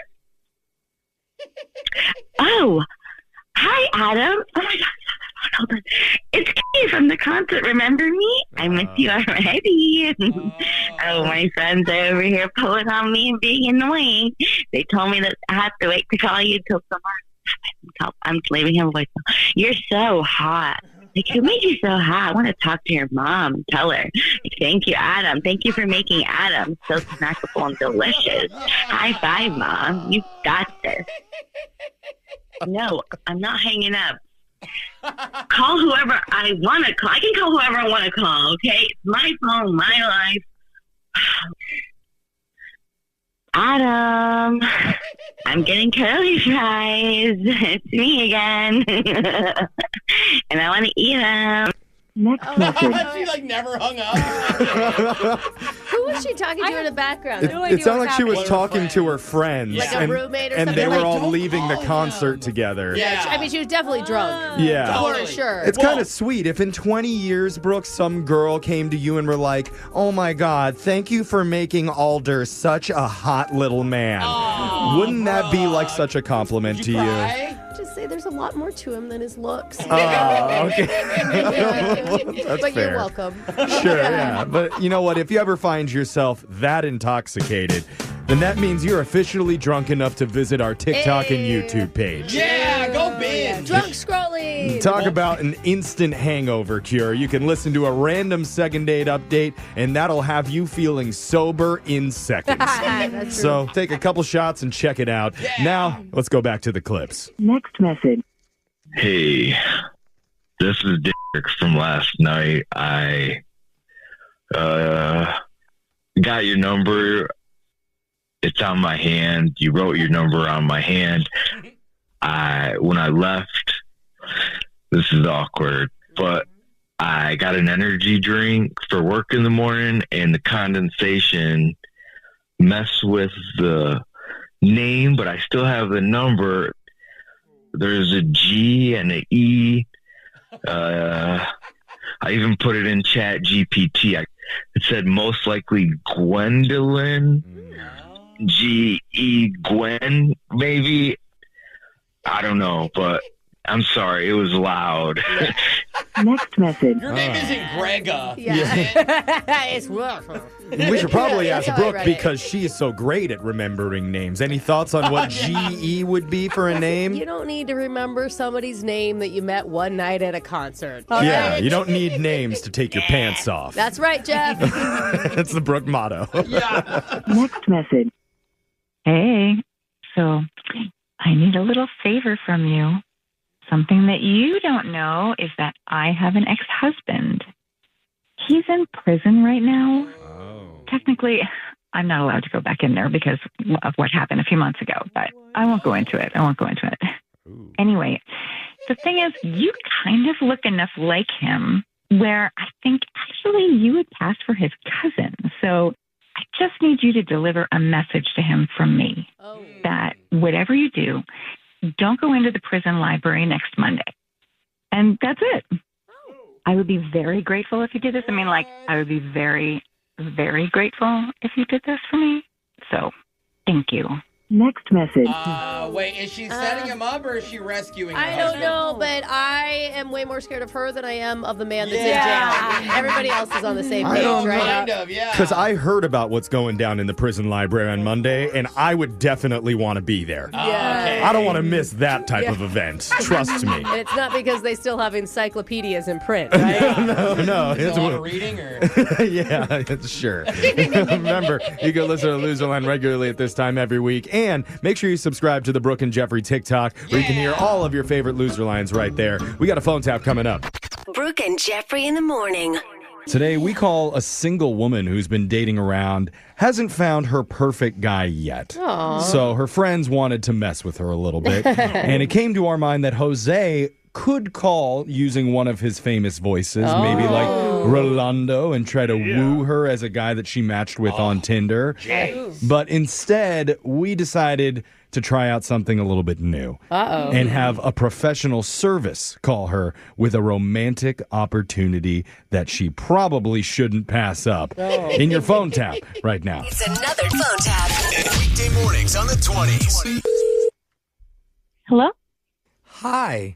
Oh, hi, Adam. Oh my God. Hold on. It's Kay from the concert. Remember me? I miss you already. Oh, my friends are over here pulling on me and being annoying. They told me that I have to wait to call you till tomorrow. I'm leaving him a voicemail. You're so hot. Like, who made you so hot? I want to talk to your mom. Tell her. Like, thank you, Adam. Thank you for making Adam so snackable and delicious. High five, Mom. You got this. No, I'm not hanging up. Call whoever I want to call. I can call whoever I want to call, okay? It's my phone, my life. Adam, I'm getting curly fries. It's me again. And I want to eat them. Next message. She like never hung up. Who was she talking to in the background? It sounded like she was talking to her friends. Like a roommate or and something? they were Like, all don't leaving the concert together. Yeah, I mean, she was definitely drunk. Yeah. For sure. It's kind of sweet. If in 20 years, Brooke, some girl came to you and were like, oh my God, thank you for making Alder such a hot little man. Wouldn't that be like such a compliment to you? Just say there's a lot more to him than his looks. Okay. That's but fair. you're welcome. Sure, yeah. But you know what? If you ever find yourself that intoxicated, then that means you're officially drunk enough to visit our TikTok and YouTube page. Yeah, go binge. Drunk scrolling. Talk about an instant hangover cure. You can listen to a random second date update, and that'll have you feeling sober in seconds. That's true. So take a couple shots and check it out. Now, let's go back to the clips. Next message. Hey, this is Derek from last night. I got your number. It's on my hand. You wrote your number on my hand. When I left, this is awkward, but I got an energy drink for work in the morning, and the condensation messed with the name, but I still have the number. There's a G and an E. I even put it in Chat GPT. It said most likely Gwendolyn. G-E Gwen, maybe. I don't know, but I'm sorry. It was loud. Next message. Your name isn't Grega. It's We should probably ask That's how I Brooke read it. because she is so great at remembering names. Any thoughts on what GE would be for a name? You don't need to remember somebody's name that you met one night at a concert. all Yeah, right? you don't need names to take your pants off. That's right, Jeff. That's the Brooke motto. Next message. Hey, so I need a little favor from you. Something that you don't know is that I have an ex-husband. He's in prison right now. Technically, I'm not allowed to go back in there because of what happened a few months ago, but I won't go into it. Anyway, the thing is, you kind of look enough like him where I think actually you would pass for his cousin. So I just need you to deliver a message to him from me that whatever you do, don't go into the prison library next Monday. And that's it. I would be very grateful if you did this. I mean, like, I would be very, very grateful if you did this for me. So, thank you. Next message. Wait, is she setting him up or is she rescuing him? I don't know, but I am way more scared of her than I am of the man that's in jail. Everybody else is on the same page, right? Kind of, yeah. Because I heard about what's going down in the prison library on Monday, and I would definitely want to be there. Yeah. I don't want to miss that type of event. Trust me. And it's not because they still have encyclopedias in print, right? No. Is it a lot of reading or? Yeah, sure. Remember, you can listen to Loserland regularly at this time every week. And make sure you subscribe to the Brooke and Jeffrey TikTok where you can hear all of your favorite loser lines right there. We got a phone tap coming up. Brooke and Jeffrey in the morning. Today, we call a single woman who's been dating around, hasn't found her perfect guy yet. Aw. So her friends wanted to mess with her a little bit. And it came to our mind that Jose could call using one of his famous voices, maybe like Rolando, and try to woo her as a guy that she matched with on Tinder. But instead, we decided to try out something a little bit new and have a professional service call her with a romantic opportunity that she probably shouldn't pass up. In your phone tap right now. It's another phone tap. Weekday mornings on the 20s. Hello? Hi.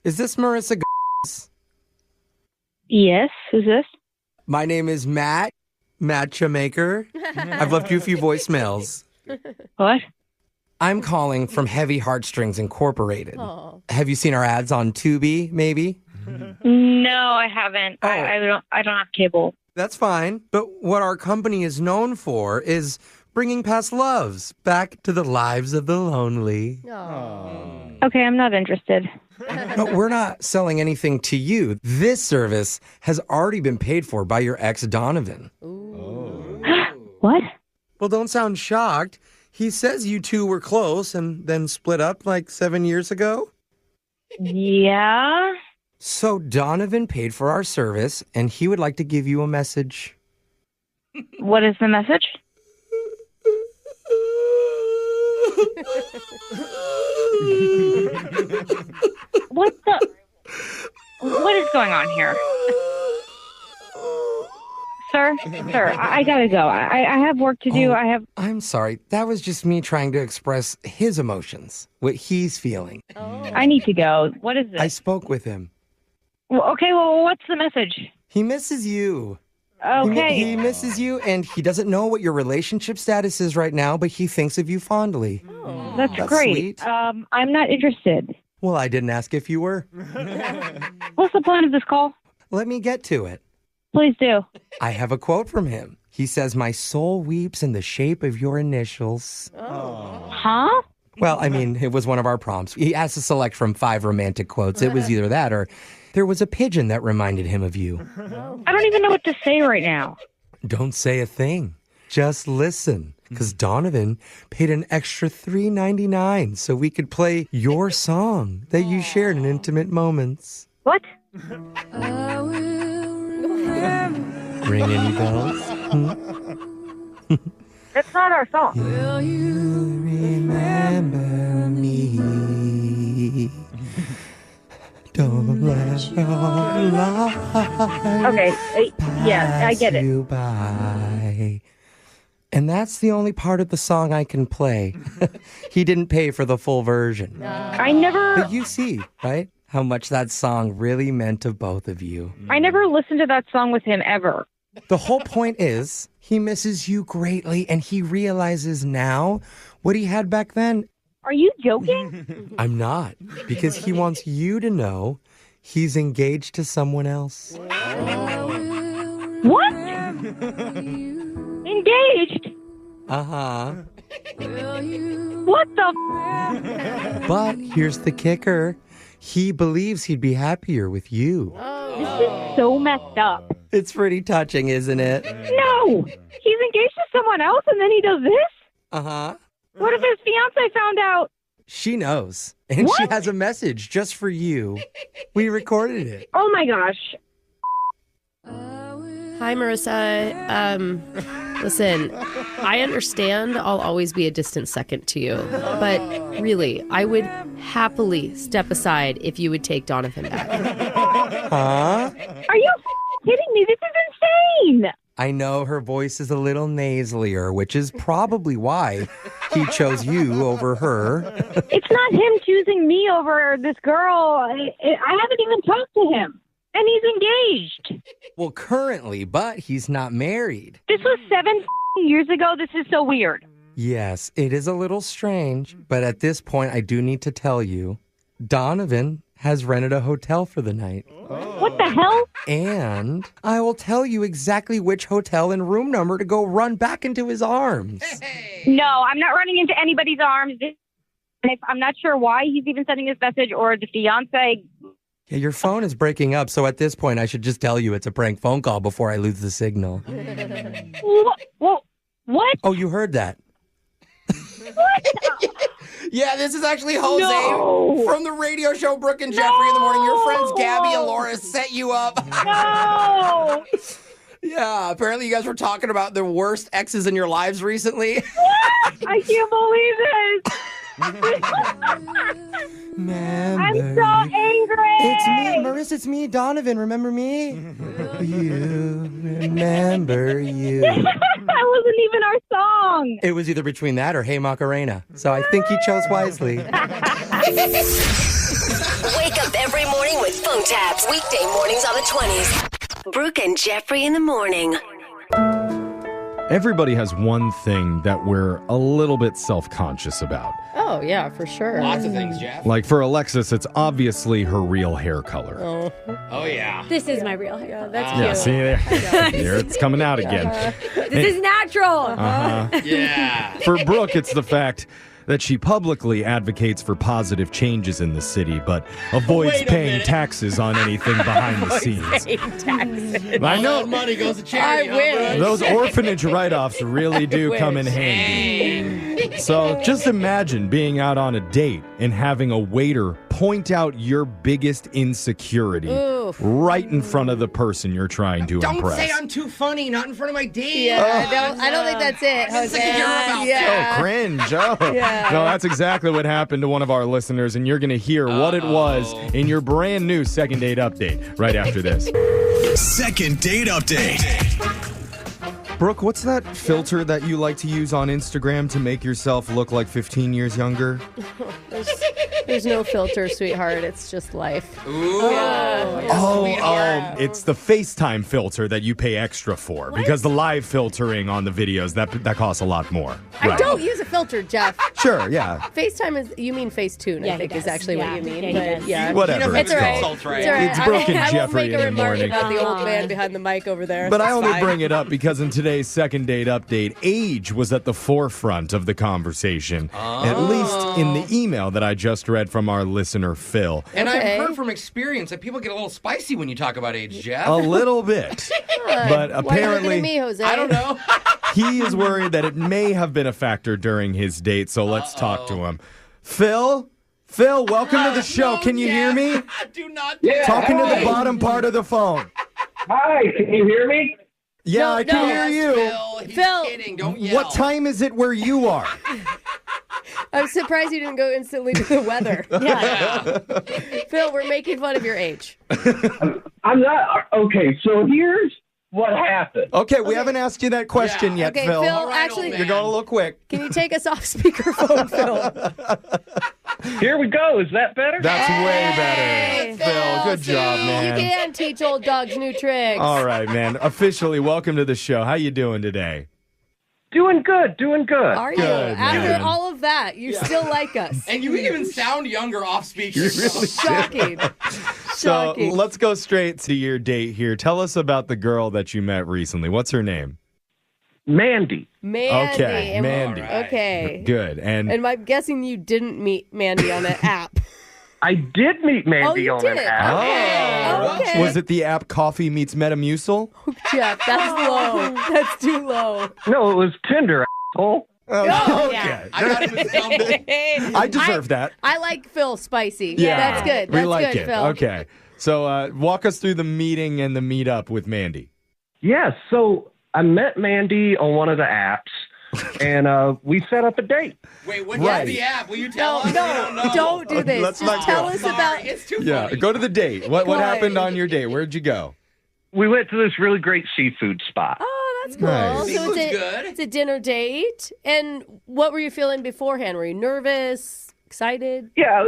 Is this Marissa G***? Yes, who's this? My name is Matt Chamaker. I've left you a few voicemails. What? I'm calling from Heavy Heartstrings Incorporated. Have you seen our ads on Tubi, maybe? No, I haven't. I don't have cable. That's fine. But what our company is known for is bringing past loves back to the lives of the lonely. Okay, I'm not interested. No, we're not selling anything to you. This service has already been paid for by your ex, Donovan. What? Well, don't sound shocked. He says you two were close and then split up like 7 years ago. Yeah? So Donovan paid for our service, and he would like to give you a message. What is the message? What is going on here? Sir, I gotta go. I have work to do. I'm sorry. That was just me trying to express his emotions, what he's feeling. I need to go. What is it? I spoke with him. Well, okay, well, what's the message? He misses you. Okay. He misses you, and he doesn't know what your relationship status is right now, but he thinks of you fondly. That's great. Sweet. I'm not interested. Well, I didn't ask if you were. What's the point of this call? Let me get to it. Please do. I have a quote from him. He says, "My soul weeps in the shape of your initials." Huh? Well, I mean, it was one of our prompts. He asked to select from 5 romantic quotes. It was either that or there was a pigeon that reminded him of you. I don't even know what to say right now. Don't say a thing. Just listen. Because Donovan paid an extra $3.99 so we could play your song that you shared in intimate moments. What? Ring any bells? That's not our song. Will you remember me? Don't let your life Okay, yeah, I get it. you by. And that's the only part of the song I can play. He didn't pay for the full version. I never... But you see, right? how much that song really meant to both of you. I never listened to that song with him ever. The whole point is he misses you greatly, and he realizes now what he had back then. Are you joking? I'm not, because he wants you to know he's engaged to someone else. What? Engaged? Uh-huh. What the? But here's the kicker. He believes he'd be happier with you. This is so messed up. It's pretty touching, isn't it? No! He's engaged to someone else and then he does this? Uh-huh. What if his fiance found out? She knows. And she has a message just for you. We recorded it. Oh my gosh. Hi, Marissa. Listen, I understand I'll always be a distant second to you, but really, I would happily step aside if you would take Donovan back. Huh? Are you kidding me? This is insane. I know her voice is a little nasalier, which is probably why he chose you over her. It's not him choosing me over this girl. I haven't even talked to him. And he's engaged. Well, currently, but he's not married. This was 7 years ago. This is so weird. Yes, it is a little strange, but at this point, I do need to tell you, Donovan has rented a hotel for the night. What the hell? And I will tell you exactly which hotel and room number to go run back into his arms. No, I'm not running into anybody's arms. I'm not sure why he's even sending this message or the fiance. Yeah, your phone is breaking up, so at this point, I should just tell you it's a prank phone call before I lose the signal. What? Oh, you heard that. What? Yeah, this is actually Jose from the radio show Brooke and Jeffrey in the Morning. Your friends Gabby and Laura set you up. No! Yeah, apparently you guys were talking about the worst exes in your lives recently. I can't believe this. I'm so angry. It's me, Marissa. It's me, Donovan. Remember me? You remember you. That wasn't even our song. It was either between that or Hey Macarena. So I think he chose wisely. Wake up every morning with phone taps. Weekday mornings on the 20s. Brooke and Jeffrey in the morning. Everybody has one thing that we're a little bit self-conscious about. Oh, yeah, for sure. Lots of things, Jeff. Like for Alexis, it's obviously her real hair color. Oh, yeah. This is my real hair. Yeah, that's Yeah, cute. see there? Here it's coming out again. This is natural. Uh-huh. Yeah. For Brooke, it's the fact that she publicly advocates for positive changes in the city, but avoids Wait a paying minute. taxes on anything behind the scenes. Taxes. I know. All that money goes to charity. I wish. Those orphanage write-offs really do come in handy. So just imagine being out on a date and having a waiter point out your biggest insecurity Oof. right in front of the person you're trying to Don't impress. say I'm too funny, not in front of my date. Yeah, I don't think that's it, Jose. insecure about yeah. Oh, cringe. Oh. Yeah. No, that's exactly what happened to one of our listeners, and you're going to hear what it was in your brand new second date update right after this. Second date update. Brooke, what's that filter that you like to use on Instagram to make yourself look like 15 years younger? There's no filter, sweetheart. It's just life. Ooh. It's the FaceTime filter that you pay extra for because the live filtering on the videos, that costs a lot more. I don't use a filter, Jeff. Sure, yeah. FaceTime is, you mean Facetune, Yeah, I think he is does. actually Yeah. what you mean. Yeah, he But does. yeah. Whatever It's all right. Consult, right? It's all right. It's Brooke and I won't Jeffrey make in a the remark morning. about the old man behind the mic over there. But I It's only fine. bring it up because in today's second date update, age was at the forefront of the conversation, at least in the email that I just read from our listener, Phil. And Okay. I've heard from experience that people get a little spicy when you talk about age, Jeff. A little bit. But Why are you looking apparently, at me, Jose? I don't know. he is worried that it may have been a factor during his date, so let's talk to him. Phil, welcome to the show. No, Can you hear me? Do not. Talking to the bottom part of the phone. Hi, can you hear me? Yeah, I can hear you. Phil, he's Phil. kidding. Don't yell. What time is it where you are? I'm surprised you didn't go instantly to the weather. Yeah. Phil, we're making fun of your age. I'm not. Okay, so here's what happened. Okay, we haven't asked you that question yet, Okay, Phil. Phil, All right, actually, old You're going a little quick. can you take us off speakerphone, Phil? Here we go. Is that better? That's way better. Phil, good job, You man. can teach old dogs new tricks. All right, man. Officially, welcome to the show. How you doing today? Doing good. Are you? Good, After man. all of that, you still like us. And you even sound younger off speaker. Shocking. So let's go straight to your date here. Tell us about the girl that you met recently. What's her name? Mandy. Okay, And- Mandy. Okay. Good. And I'm guessing you didn't meet Mandy on an app. I did meet Mandy you on an did? app. Okay. was it the app Coffee Meets Metamucil? Jeff, that's low. That's too low. No, it was Tinder, asshole. Oh, yeah. I thought it was Bumble. I deserve that. I like Phil spicy. Yeah. That's good. We That's like good, it. Phil. Okay. So walk us through the meeting and the meetup with Mandy. Yeah, so I met Mandy on one of the apps, and we set up a date. Wait, what's Right. the app? Will you tell us? We No, don't do this. Let's Just not tell go. us Sorry, about. it's too Yeah, funny. go to the date. What Go happened ahead. on your date? Where'd you go? We went to this really great seafood spot. Oh, that's cool. Nice. So Seafood's it's good. it's a dinner date. And what were you feeling beforehand? Were you nervous? Excited? Yeah,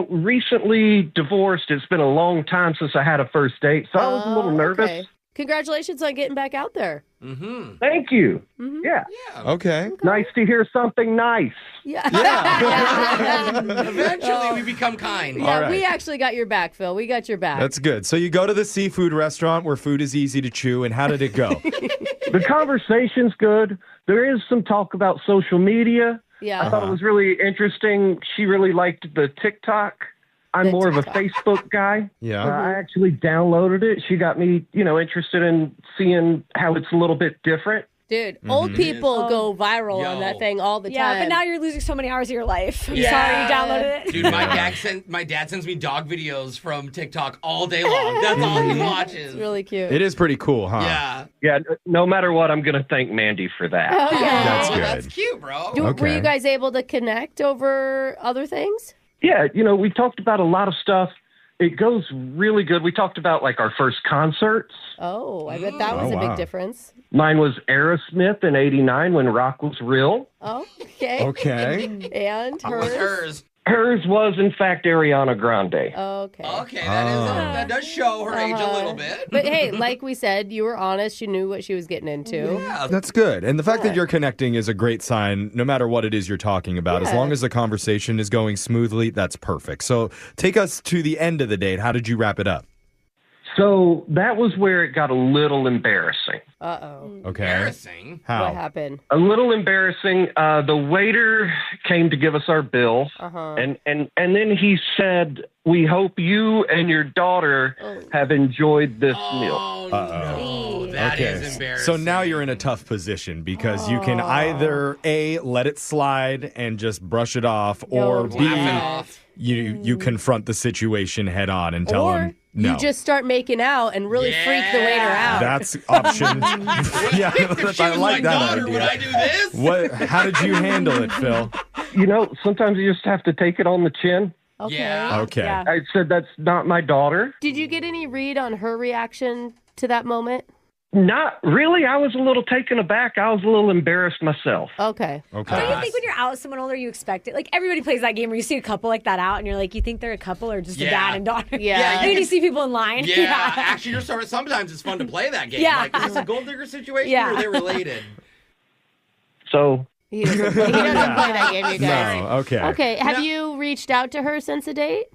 recently divorced. It's been a long time since I had a first date, so I was a little nervous. Okay. Congratulations on getting back out there. Mm-hmm. Thank you. Mm-hmm. Yeah. Okay. Nice to hear something nice. Yeah. Eventually, we become kind. Yeah, All right. we actually got your back, Phil. We got your back. That's good. So you go to the seafood restaurant where food is easy to chew, and how did it go? The conversation's good. There is some talk about social media. Yeah. I thought it was really interesting. She really liked the TikTok. I'm more of a Facebook guy. Yeah. I actually downloaded it. She got me, interested in seeing how it's a little bit different. Dude, old people go viral Yo. on that thing all the Yeah, time. but now you're losing so many hours of your life. I'm Yeah. sorry you downloaded it. Dude, my dad sends me dog videos from TikTok all day long. That's all he watches. It's really cute. It is pretty cool, huh? Yeah. Yeah, no matter what, I'm going to thank Mandy for that. Oh, yeah. That's good. That's cute, bro. Were Okay. you guys able to connect over other things? Yeah, we talked about a lot of stuff. It goes really good. We talked about like our first concerts. Oh, I bet that was a wow. big difference. Mine was Aerosmith in '89 when rock was real. Oh, okay. Okay. And What was hers? hers? Hers was, in fact, Ariana Grande. Okay. Okay, that does show her age a little bit. But hey, like we said, you were honest. You knew what she was getting into. Yeah. That's good. And the fact that you're connecting is a great sign, no matter what it is you're talking about. As Yeah. long as the conversation is going smoothly, that's perfect. So take us to the end of the date. How did you wrap it up? So that was where it got a little embarrassing. Uh-oh. Okay. Embarrassing. How? What happened? A little embarrassing. The waiter came to give us our bill, Uh-huh. and then he said, "We hope you and your daughter have enjoyed this meal." Oh, Uh-oh. no. That is Okay. embarrassing. So now you're in a tough position because you can either A, let it slide and just brush it off, or Don't B, Laugh it off. you confront the situation head on and tell Or him no. you just start making out and really freak the waiter out. That's option. Yeah, If she I was like my that daughter, idea. would I do this? What? How did you handle it, Phil? Sometimes you just have to take it on the chin. Okay. Yeah. Okay. Yeah. I said, "That's not my daughter." Did you get any read on her reaction to that moment? Not really. I was a little taken aback. I was a little embarrassed myself. Okay. Okay. Don't you think when you're out with someone older, you expect it? Like, everybody plays that game where you see a couple like that out, and you're like, you think they're a couple or just a Yeah. dad and daughter? Yeah. And then you see people in line. Yeah, actually, sometimes it's fun to play that game. Yeah. Like, is this a gold digger situation Yeah. or are they related? So He doesn't play that game, you guys. No. Okay. Okay. Have you reached out to her since the date?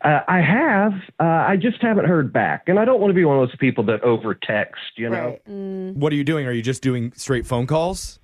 I have. I just haven't heard back. And I don't want to be one of those people that over text, Right. What are you doing? Are you just doing straight phone calls?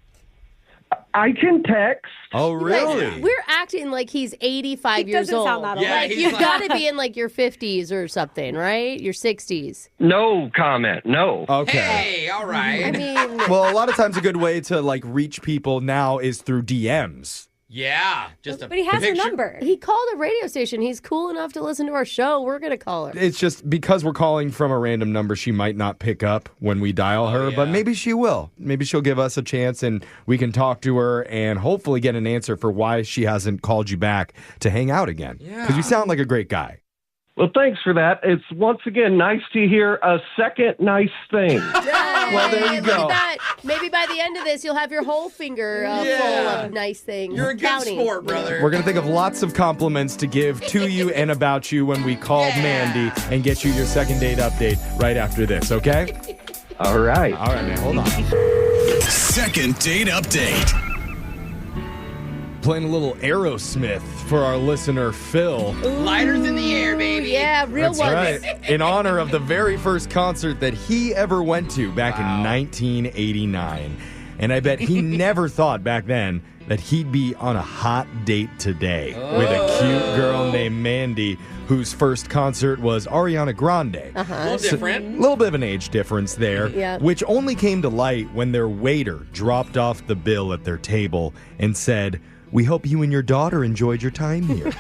I can text. Oh, really? Guys, we're acting like he's 85 He years doesn't old. sound that old. Yeah, Like, he's you've like- got to be in like your 50s or something, right? Your 60s. No comment. No. Okay. Hey, all right. I mean, Well, a lot of times a good way to like reach people now is through DMs. Yeah, just a But he has her picture. number. he called a radio station. He's cool enough to listen to our show. We're going to call her. It's just because we're calling from a random number, she might not pick up when we dial her, but yeah. maybe she will. Maybe she'll give us a chance and we can talk to her and hopefully get an answer for why she hasn't called you back to hang out again. Because you sound like a great guy. Well, thanks for that. It's once again nice to hear a second nice thing. Well, there you Look go. at that. Maybe by the end of this, you'll have your whole finger full of nice things. You're a good sport, brother. We're going to think of lots of compliments to give to you and about you when we call Mandy and get you your second date update right after this, okay? All right. All right, man. Hold on. Second date update. Playing a little Aerosmith for our listener, Phil. Lighters in the air, baby. Yeah, real That's ones. right. In honor of the very first concert that he ever went to back in 1989. And I bet he never thought back then that he'd be on a hot date today with a cute girl named Mandy, whose first concert was Ariana Grande. A little different. A little bit of an age difference there, Yeah. which only came to light when their waiter dropped off the bill at their table and said, "We hope you and your daughter enjoyed your time here."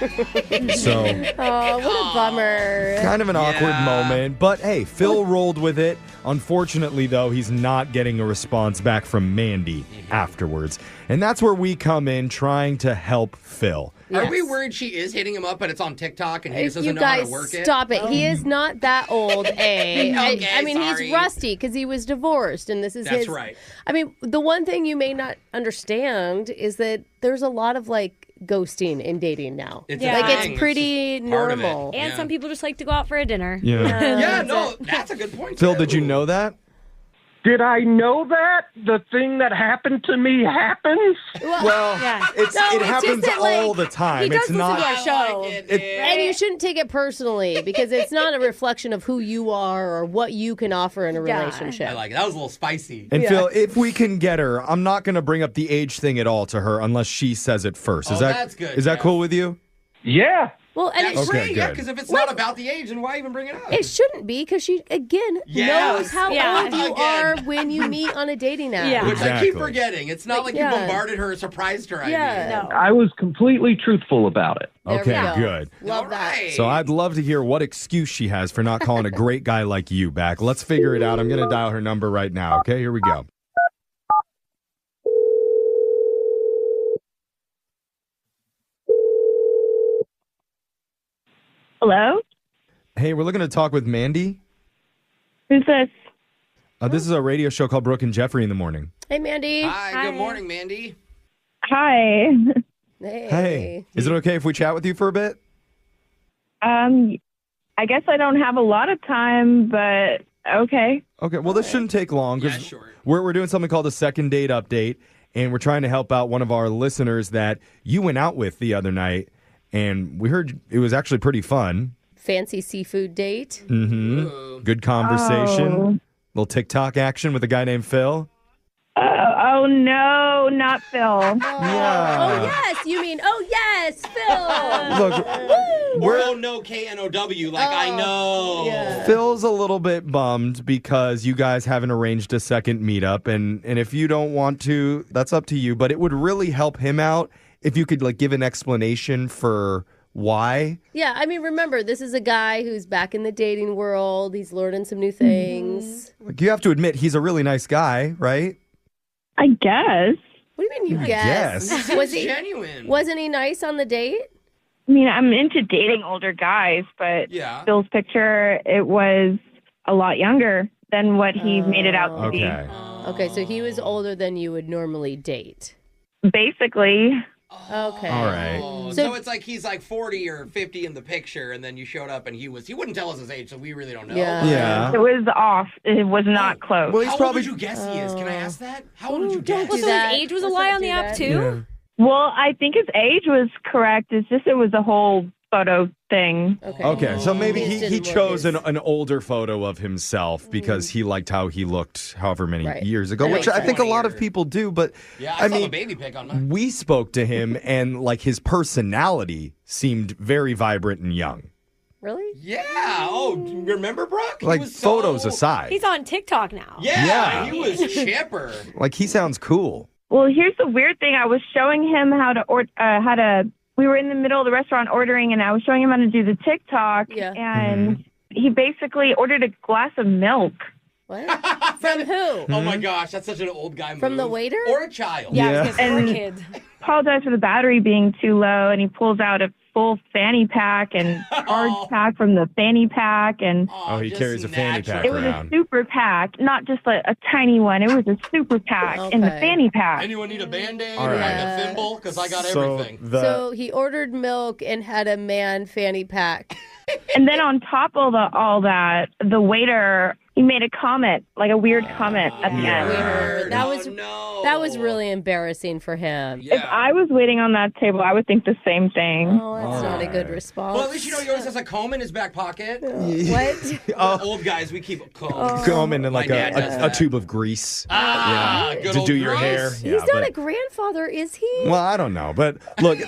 So, Oh, what a bummer. kind of an awkward moment. But hey, Phil rolled with it. Unfortunately, though, he's not getting a response back from Mandy afterwards. And that's where we come in trying to help Phil. Are we worried she is hitting him up and it's on TikTok and he just doesn't You know how guys, to work it? stop it. He is not that old, A. Okay, I mean, sorry. he's rusty because he was divorced, and this is That's his. right. I mean, the one thing you may not understand is that there's a lot of, ghosting in dating now. It's Yeah. a Like, thing. it's pretty It's part of it. normal. And Yeah. some people just like to go out for a dinner. Yeah. Yeah, no, that's a good point. Phil, too. did you know that? Did I know that the thing that happened to me happens? Well, Yeah. it just happens that, all the time. He does It's listen not. to our show. It- And you shouldn't take it personally because it's not a reflection of who you are or what you can offer in a Yeah. relationship. I like it. That was a little spicy. And Phil, if we can get her, I'm not going to bring up the age thing at all to her unless she says it first. Oh, that's good, Is that yeah. cool with you? Yeah. Well, and That's it, Okay, great, yeah, good. because if it's not about the age, then why even bring it up? it shouldn't be because she, again, Yes. knows how Yeah. old you Again. are when you meet on a dating app. Yeah. Which I Exactly. keep forgetting. It's not like Yeah. you bombarded her, surprised her idea. Yeah. No. I was completely truthful about it. There we Okay, go. good. Love All that. right. So I'd love to hear what excuse she has for not calling a great guy like you back. Let's figure it out. I'm going to dial her number right now. Okay, here we go. Hello? Hey, we're looking to talk with Mandy. Who's this? This is a radio show called Brooke and Jeffrey in the morning. Hey, Mandy. Hi, good morning, Mandy. Hi. Hey, is it okay if we chat with you for a bit? I guess I don't have a lot of time, but okay. Okay, well, this shouldn't take long because we're doing something called a second date update, and we're trying to help out one of our listeners that you went out with the other night, and we heard it was actually pretty fun. Fancy seafood date. Mm-hmm. Good conversation. Oh. Little TikTok action with a guy named Phil. Oh, no, not Phil. Yeah. Oh, yes. You mean, oh, yes, Phil. Look, Or oh no, KNOW, like I know. Yeah. Phil's a little bit bummed because you guys haven't arranged a second meetup, and if you don't want to, that's up to you, but it would really help him out if you could give an explanation for why. Yeah, I mean, remember, this is a guy who's back in the dating world. He's learning some new things. You have to admit he's a really nice guy, right? I guess. What do you mean you I guess? guess. Was he genuine? Wasn't he nice on the date? I mean, I'm into dating older guys, but Yeah. Phil's picture, it was a lot younger than what he made it out to Okay. Okay, so he was older than you would normally date. be. Basically. Okay. All right. So it's like he's like 40 or 50 in the picture, and then you showed up and he wouldn't tell us his age, so we really don't know. Yeah. It was off. It was not close. Well, he's How probably. old would you guess he is? Can I ask that? How old would you guess? do So that. his age was a Let's lie not on the do app that. too? Well, I think his age was correct. It's just it was a whole photo thing. Okay, so maybe His he didn't work chose as- an older photo of himself because he liked how he looked however many Right. years ago, That which makes I think a 20 lot of or- people do, but Yeah, I saw the mean, baby pic on mine. we spoke to him and his personality seemed very vibrant and young. Really? Yeah. Oh, do you remember Brooke? He Like was so- photos aside. He's on TikTok now. Yeah, he was chipper. Like he sounds cool. Well, here's the weird thing. I was showing him we were in the middle of the restaurant ordering, and I was showing him how to do the TikTok, Yeah. and he basically ordered a glass of milk. What? From who? Oh my gosh, that's such an old guy move. From the waiter? Or a child. Yeah, I was gonna say, And- we're kids. Apologized for the battery being too low, and he pulls out a full fanny pack and charge pack from the fanny pack. And Oh, he carries a fanny pack it was a around. super pack, not just a tiny one. It was a super pack in the fanny pack. Anyone need a Band-Aid All or like right. a thimble? Because I got So everything. So he ordered milk and had a man fanny pack. And then on top of all that, the waiter, he made a comment, like a weird comment at the end. That was really embarrassing for him. If I was waiting on that table, I would think the same thing. Oh, that's not a good response. Well, at least you know he always has a comb in his back pocket. What? Old guys, we keep a comb. Comb and then like My dad does a that. tube of grease. Good to old do your grease. hair. He's Yeah, not but- a grandfather, is he? Well, I don't know, but look,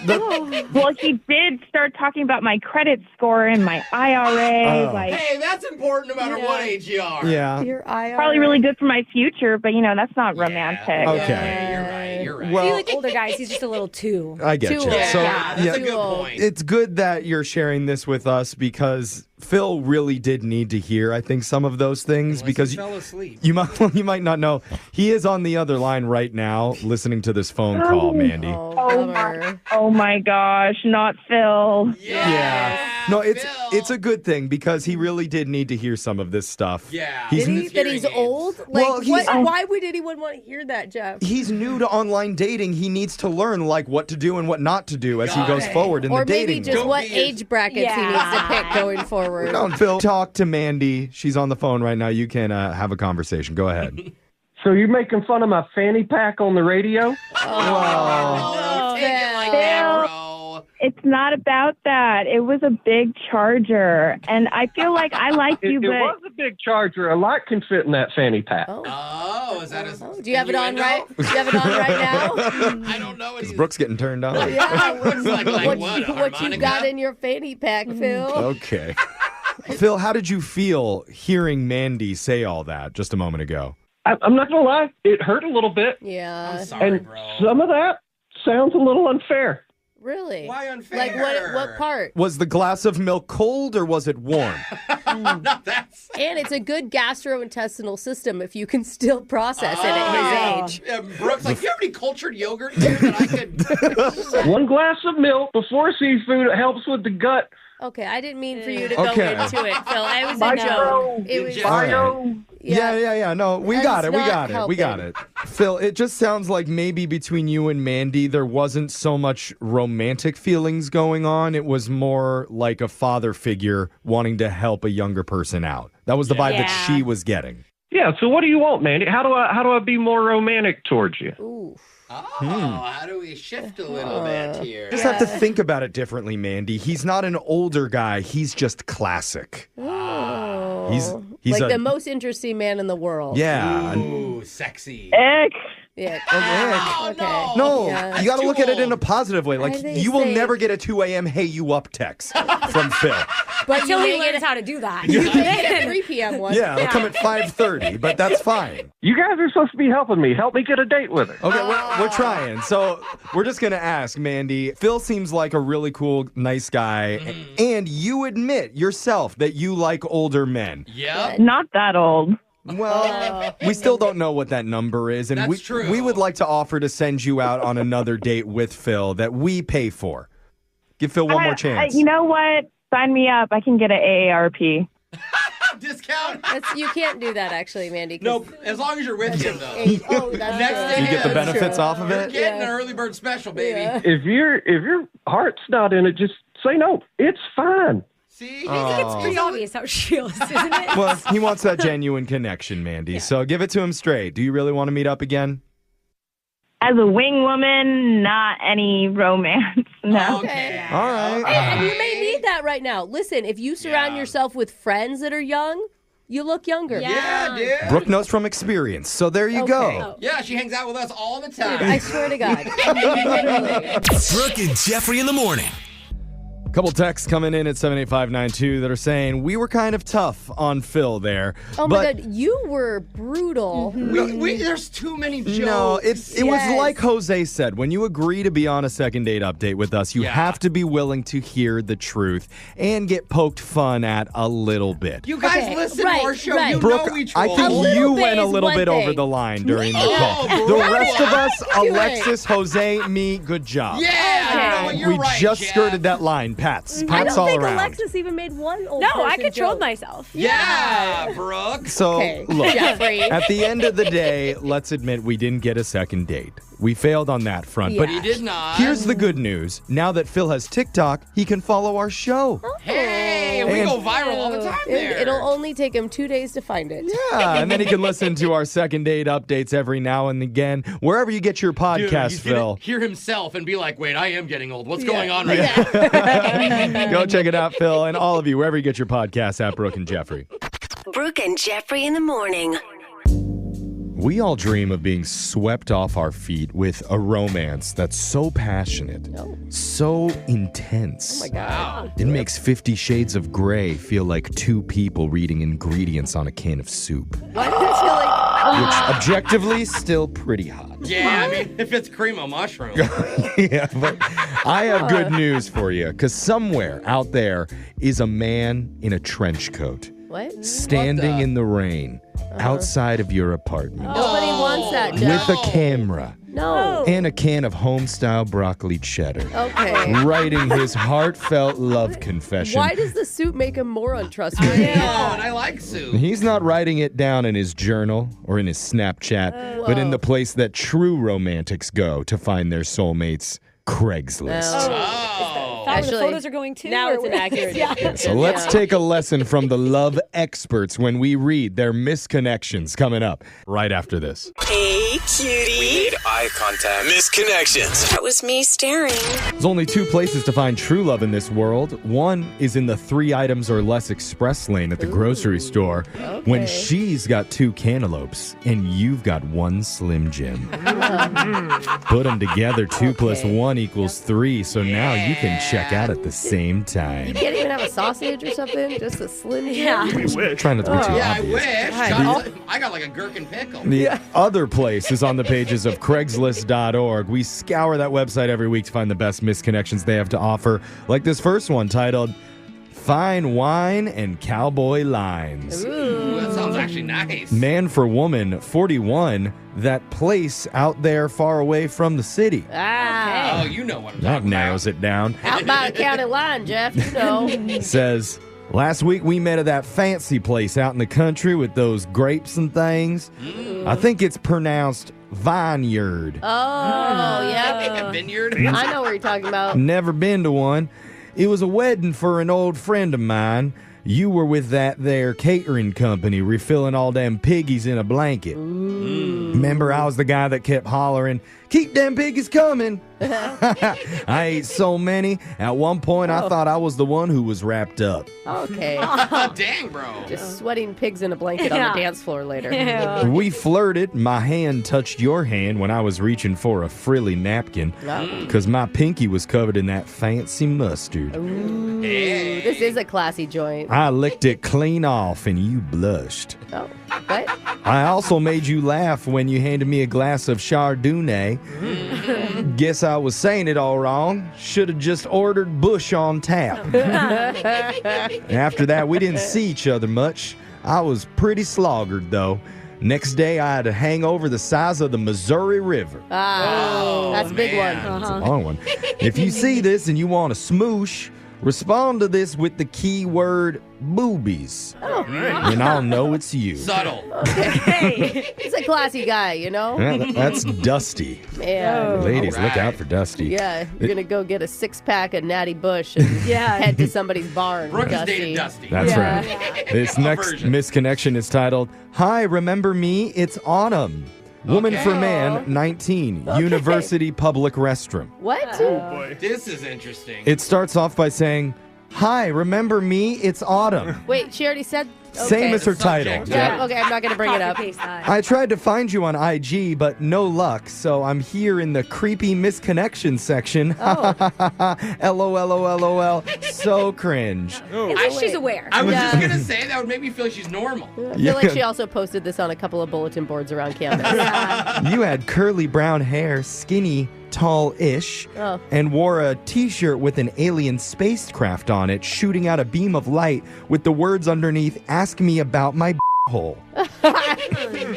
Well, he did start talking about my credit score and my IRA. Oh. Like, Hey, that's important no matter what age you are. yeah. Your IRA. probably really good for my future, but that's not romantic. Okay. You're right. I Well, feel like older guys, he's just a little too. I get Too you. old. So Yeah, that's a good point. it's good that you're sharing this with us because Phil really did need to hear, I think, some of those things because he fell asleep. you might not know. He is on the other line right now listening to this phone call, Mandy. Oh my gosh, not Phil. Yeah. No, it's a good thing because he really did need to hear some of this stuff. Yeah. That he's old? Like, Well, he's- why would anyone want to hear that, Jeff? He's new to online dating. He needs to learn like what to do and what not to do as he goes forward in Or the dating. maybe just world. what age brackets he needs to pick going forward. No, Phil, talk to Mandy. She's on the phone right now. You can have a conversation. Go ahead. So you're making fun of my fanny pack on the radio? Oh, take it like that, bro. It's not about that. It was a big charger, and I feel like I like you, It but was a big charger. A lot can fit in that fanny pack. Oh, is that a... Do you have it on right? Do you have it on right now? I don't know. Is Brooks getting turned on? Yeah. Looks like what what, a you harmonica? got in your fanny pack, Phil? Okay. Phil, how did you feel hearing Mandy say all that just a moment ago? I'm not going to lie. It hurt a little bit. Yeah. I'm sorry, And bro. some of that sounds a little unfair. Really? Why unfair? Like what part? Was the glass of milk cold or was it warm? And it's a good gastrointestinal system if you can still process it at his age. Brooks, like, do you have any cultured yogurt here that I could... One glass of milk before seafood helps with the gut. Okay, I didn't mean for you to Okay. go into it, Phil. I was My a joke. show. It was All right. Yeah. No, we That's got it. We not got it. We got it. Phil, it just sounds like maybe between you and Mandy, there wasn't so much romantic feelings going on. It was more like a father figure wanting to help a younger person out. That was the vibe that she was getting. Yeah. So what do you want, Mandy? How do I be more romantic towards you? Ooh. how do we shift a little bit here? Just have to think about it differently, Mandy. He's not an older guy. He's just classic. Oh. He's like a- the most interesting man in the world. Yeah. Ooh, sexy. Ick. Yeah. Okay. No, Yeah. you got to look at it in a positive way. Like, Why do they you will say- never get a 2 a.m. hey you up text from Phil. But Until you he may learns get how to do that. you may get a 3 p.m. one. Yeah, it'll come at 5:30, but that's fine. You guys are supposed to be helping me. Help me get a date with her. Okay, we're trying. So we're just going to ask, Mandy. Phil seems like a really cool, nice guy. And you admit yourself that you like older men. Yep. Not that old. Well, we still don't know what that number is. And That's true. we would like to offer to send you out on another date with Phil that we pay for. Give Phil one more chance. You know what? Sign me up. I can get an AARP. Discount? You can't do that, actually, Mandy. Nope. As long as you're with him, though. Oh, that's Next true. thing You get the is, benefits off of You're it? getting an early bird special, baby. Yeah. If your heart's not in it, just say no. It's fine. See? I think it's pretty obvious how she feels, isn't it? Well, he wants that genuine connection, Mandy. So give it to him straight. Do you really want to meet up again? As a wing woman, not any romance. No. Okay. All right. And you may need that right now. Listen, if you surround yourself with friends that are young, you look younger. Yeah, dude. Brooke knows from experience, so there you go. Yeah, she hangs out with us all the time. Dude, I swear to God. Literally. Brooke and Jeffrey in the morning. Couple texts coming in at 78592 that are saying we were kind of tough on Phil there. Oh but my God, you were brutal. There's too many jokes. No, it was Yes. like Jose said. When you agree to be on a second date update with us, you have to be willing to hear the truth and get poked fun at a little bit. You guys Okay, listen right, to our show. right. You Brooke, know we I troll. think you bit went a is little one bit thing. over the line during the No, call. Brooke. The rest of us, You're Alexis, Jose, me, good job. Yeah. We just skirted that line. Pats all around. I don't think Alexis even made one old person I controlled joke. myself. Yeah, Brooke. So, look, Jeffrey. at the end of the day, let's admit we didn't get a second date. We failed on that front. But You did not. here's the good news. Now that Phil has TikTok, he can follow our show. Hey, we go viral all the time there. It'll only take him 2 days to find it. Yeah, and then he can listen to our second date updates every now and again, wherever you get your podcast, Dude, Phil. hear himself and be like, wait, I am getting old. What's going on right now? Go check it out, Phil, and all of you, wherever you get your podcasts at Brooke and Jeffrey. Brooke and Jeffrey in the morning. We all dream of being swept off our feet with a romance that's so passionate, so intense. Oh my God. It makes 50 Shades of Grey feel like two people reading ingredients on a can of soup. Why does it feel like... Which, objectively, still pretty hot. Yeah, I mean, if it's cream of mushroom. Yeah, but I have good news for you, because somewhere out there is a man in a trench coat. What? Standing in the rain outside of your apartment. Nobody wants that, Jeff. With a camera. No. And a can of home-style broccoli cheddar. Okay. Writing his heartfelt love confession. Why does the soup make him more untrustworthy? I know, and I like soup. He's not writing it down in his journal or in his Snapchat, but in the place that true romantics go to find their soulmates, Craigslist. That where the photos are going to? Now it's an accurate description. So let's take a lesson from the love experts when we read their misconnections coming up right after this. Hey, cutie. We made eye contact. Misconnections. That was me staring. There's only two places to find true love in this world. One is in the 3 items or less express lane at the grocery store when she's got 2 cantaloupes and you've got 1 Slim Jim. Put them together, 2 plus 1 equals 3, so now you can check out at the same time. You can't even have a sausage or something? Just a Slim Jim? Yeah. We wish. Trying not to be too Yeah, I obvious. wish. I got like a gherkin pickle. The other place is on the pages of Craigslist.org. We scour that website every week to find the best misconnections they have to offer, like this first one titled Fine Wine and Cowboy Lines. Ooh, that sounds actually nice. Man for woman, 41, that place out there far away from the city. Ah. Oh, you know what I'm That talking narrows it down. Out by the county line, Jeff. You know. Says, last week we met at that fancy place out in the country with those grapes and things. I think it's pronounced vineyard. Oh, yeah. Vineyard? I know what you're talking about. Never been to one. It was a wedding for an old friend of mine. You were with that there catering company refilling all them piggies in a blanket. Remember, I was the guy that kept hollering, "Keep them piggies coming." I ate so many. At one point, I thought I was the one who was wrapped up. Okay. Dang, bro. Just sweating pigs in a blanket on the dance floor later. We flirted. My hand touched your hand when I was reaching for a frilly napkin because my pinky was covered in that fancy mustard. Ooh, this is a classy joint. I licked it clean off and you blushed. Oh, what? I also made you laugh when you handed me a glass of Chardonnay. Guess I was saying it all wrong. Should have just ordered Bush on tap. After that, we didn't see each other much. I was pretty sloggered, though. Next day, I had a hangover the size of the Missouri River. That's a big one. That's a long one. If you see this and you want to smoosh, respond to this with the keyword boobies. Oh. And I'll know it's you. Subtle. Okay. He's a classy guy, you know? Yeah, that's Dusty. Man. Ladies, look out for Dusty. Yeah, you're going to go get a 6-pack of Natty Bush and head to somebody's barn. Brooke has Dusty. dated Dusty. That's right. This next misconnection is titled, Hi, Remember Me? It's Autumn. Woman for man, 19, University public restroom. What? Oh, boy. This is interesting. It starts off by saying, Hi, remember me? It's autumn. Wait, she already said... Okay. Same as her title. Yeah, okay, I'm not going to bring it up. I tried to find you on IG, but no luck, so I'm here in the creepy misconnection section. LOL. So cringe. At least she's aware. I was just going to say that would make me feel like she's normal. I feel like she also posted this on a couple of bulletin boards around campus. You had curly brown hair, skinny, tall-ish, and wore a t-shirt with an alien spacecraft on it shooting out a beam of light with the words underneath, ask me about my hole.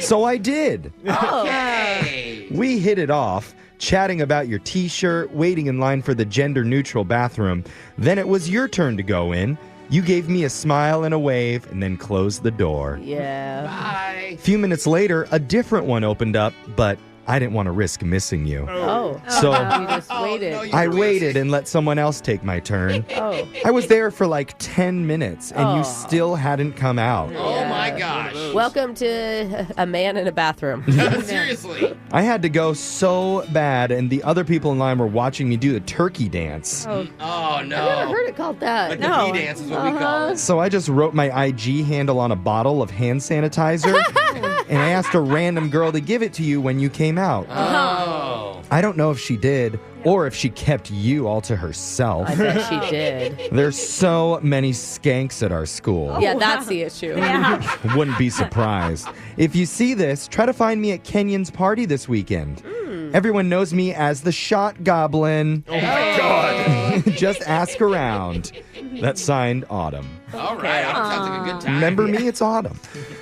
So I did. Okay. We hit it off. chatting about your t-shirt, waiting in line for the gender-neutral bathroom. Then it was your turn to go in. You gave me a smile and a wave and then closed the door. Yeah. Bye. A few minutes later, a different one opened up, but I didn't want to risk missing you. Oh. So You just waited. I waited and let someone else take my turn. Oh. I was there for like 10 minutes and you still hadn't come out. Oh my gosh. Welcome to a man in a bathroom. Seriously. I had to go so bad, and the other people in line were watching me do the turkey dance. Oh, Oh no. I've never heard it called that. Like the pee dance is what we call it. So I just wrote my IG handle on a bottle of hand sanitizer, and I asked a random girl to give it to you when you came out. Oh. I don't know if she did, or if she kept you all to herself. I bet she did. There's so many skanks at our school. Yeah, that's the issue. Wouldn't be surprised. If you see this, try to find me at Kenyon's party this weekend. Everyone knows me as the Shot Goblin. Oh my God. Just ask around. That's signed Autumn. All right. Sounds like a good time. Remember me? It's Autumn.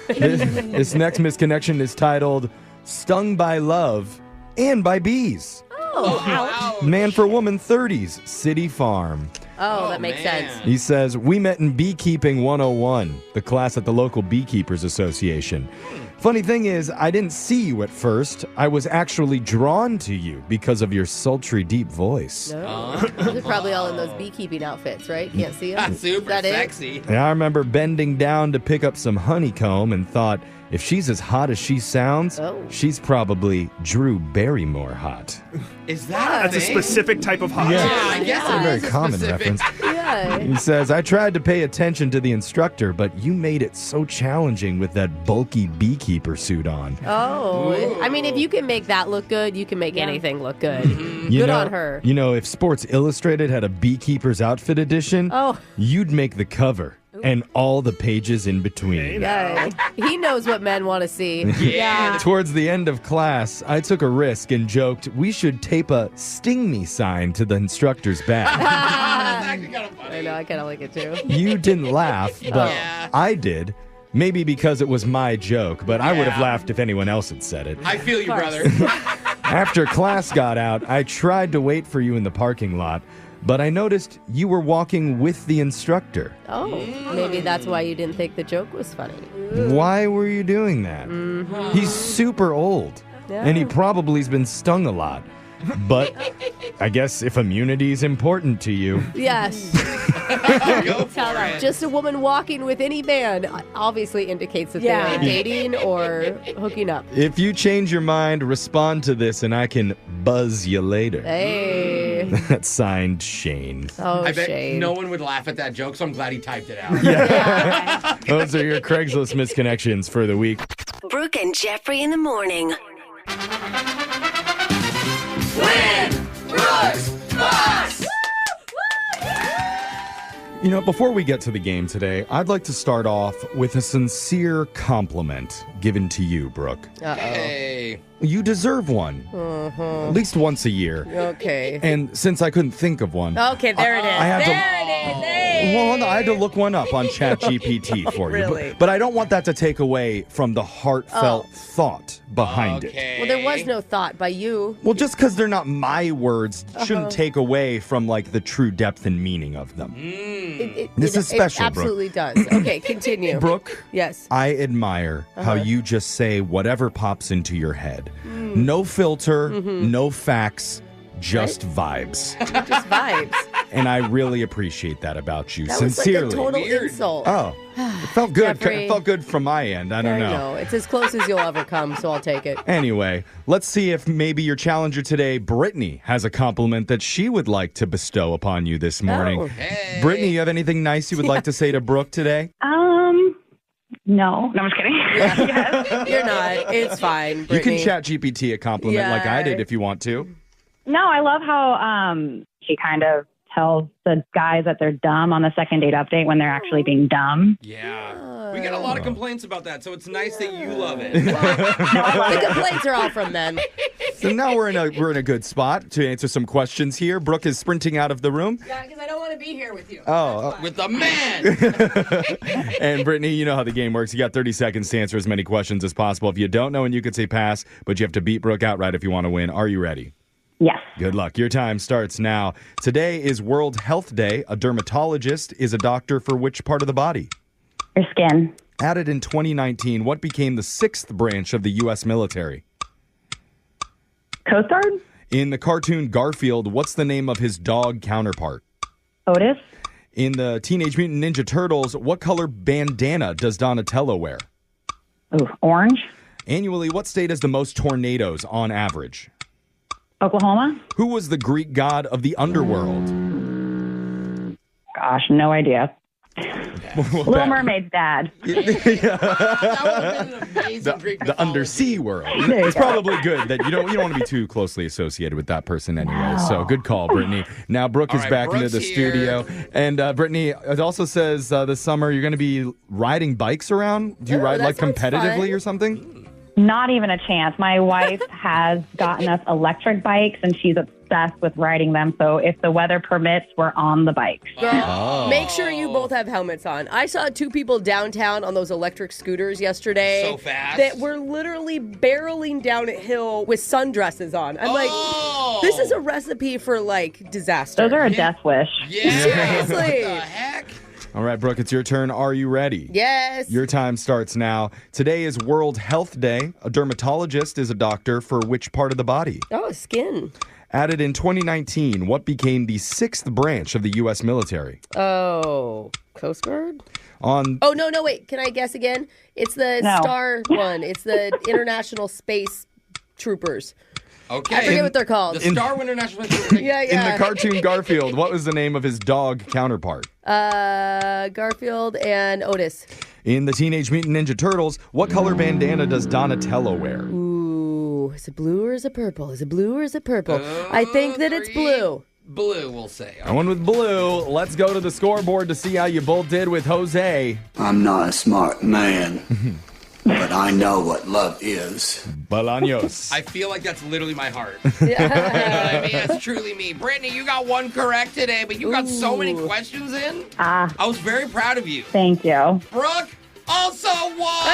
This next misconnection is titled Stung by Love and by Bees. Oh, Man for Woman 30s, City Farm. Oh, that makes sense. He says, we met in Beekeeping 101, the class at the local Beekeepers Association. Funny thing is, I didn't see you at first. I was actually drawn to you because of your sultry, deep voice. They're probably all in those beekeeping outfits, right? Can't see them. Super sexy. And I remember bending down to pick up some honeycomb and thought, if she's as hot as she sounds, she's probably Drew Barrymore hot. Is that That's a specific type of hot. Yeah, I guess it's a it very is common specific. reference. Yeah. He says, I tried to pay attention to the instructor, but you made it so challenging with that bulky beekeeper suit on. Oh, I mean, if you can make that look good, you can make anything look good. You Good know, on her. You know, if Sports Illustrated had a beekeeper's outfit edition, you'd make the cover and all the pages in between. Yeah. He knows what men want to see. Yeah. Towards the end of class, I took a risk and joked we should tape a "Sting Me" sign to the instructor's back. I know, I kind of like it too. You didn't laugh, but Yeah. I did. Maybe because it was my joke, but I would have laughed if anyone else had said it. I feel you, brother. After class got out, I tried to wait for you in the parking lot, but I noticed you were walking with the instructor. Oh, maybe that's why you didn't think the joke was funny. Why were you doing that? He's super old, and he probably has been stung a lot. But I guess if immunity is important to you. Yes. Just a woman walking with any man obviously indicates that they're dating or hooking up. If you change your mind, respond to this and I can buzz you later. Hey. That's signed Shane. Oh, I bet Shane. no one would laugh at that joke, so I'm glad he typed it out. Those are your Craigslist misconnections for the week. Brooke and Jeffrey in the morning. You know, before we get to the game today, I'd like to start off with a sincere compliment given to you, Brooke. Uh-oh. Hey. You deserve one. At least once a year. Okay. And since I couldn't think of one. Okay, there it is. I had to- there it is. Hey. Well, no, I had to look one up on ChatGPT for you. Really? But I don't want that to take away from the heartfelt thought behind it. Well, there was no thought by you. Well, just because they're not my words shouldn't take away from, like, the true depth and meaning of them. This is special, It absolutely does. Okay, continue. Brooke? Yes. I admire how you just say whatever pops into your head. No filter, no facts, just vibes. Just vibes. And I really appreciate that about you. That Sincerely. was like a total insult. Oh, it felt good. Jeffrey. It felt good from my end. I don't I know. It's as close as you'll ever come, so I'll take it. Anyway, let's see if maybe your challenger today, Brittany, has a compliment that she would like to bestow upon you this morning. Oh. Hey. Brittany, you have anything nice you would like to say to Brooke today? No. No, I'm just kidding. You're not. It's fine, You Brittany. can chat GPT a compliment like I did if you want to. No, I love how she kind of tells the guys that they're dumb on the second date update when they're actually being dumb. Yeah. We get a lot of complaints about that, so it's nice that you love it. The complaints are all from them. So now we're in a good spot to answer some questions here. Brooke is sprinting out of the room. Yeah, because I don't want to be here with you. Oh, With the man. and Brittany, you know how the game works. You got 30 seconds to answer as many questions as possible. If you don't know, and you could say pass, but you have to beat Brooke outright if you want to win. Are you ready? Yes. Good luck. Your time starts now. Today is World Health Day. A dermatologist is a doctor for which part of the body? Your skin. Added in 2019, what became the sixth branch of the U.S. military? Coast Guard? In the cartoon Garfield, what's the name of his dog counterpart? Otis? In the Teenage Mutant Ninja Turtles, what color bandana does Donatello wear? Ooh, orange? Annually, what state has the most tornadoes on average? Oklahoma? Who was the Greek god of the underworld? Gosh, no idea. Little Mermaid's dad. The undersea world. It's probably good that you don't want to be too closely associated with that person anyway. So good call, Brittany. Now Brooke is back into the studio. And Brittany, it also says this summer you're going to be riding bikes around. Do you ride like competitively or something? Not even a chance. My wife has gotten us electric bikes, and she's obsessed with riding them. So if the weather permits, we're on the bikes. Girl, make sure you both have helmets on. I saw two people downtown on those electric scooters yesterday. So fast. That were literally barreling down a hill with sundresses on. I'm like, this is a recipe for like disaster. Those are a death wish. Yeah. Seriously. What the heck? All right, Brooke, it's your turn. Are you ready? Yes. Your time starts now. Today is World Health Day. A dermatologist is a doctor for which part of the body? Oh, skin. Added in 2019, what became the sixth branch of the U.S. military? Oh, Coast Guard? Oh, no, wait. Can I guess again? It's the Star one. It's the International Space Troopers. Okay. I forget what they're called. The Star International. Yeah. In the cartoon Garfield, what was the name of his dog counterpart? Garfield and Otis. In the Teenage Mutant Ninja Turtles, what color bandana does Donatello wear? Ooh, is it blue or is it purple? Is it blue or is it purple? I think that it's blue. Blue, we'll say. I went with blue. Let's go to the scoreboard to see how you both did with Jose. I'm not a smart man, but I know what love is. Bolaños. I feel like that's literally my heart. You know what I mean? That's truly me. Brittany, you got one correct today, but you got so many questions in. I was very proud of you. Thank you. Brooke also won!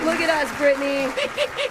Look at us, Brittany.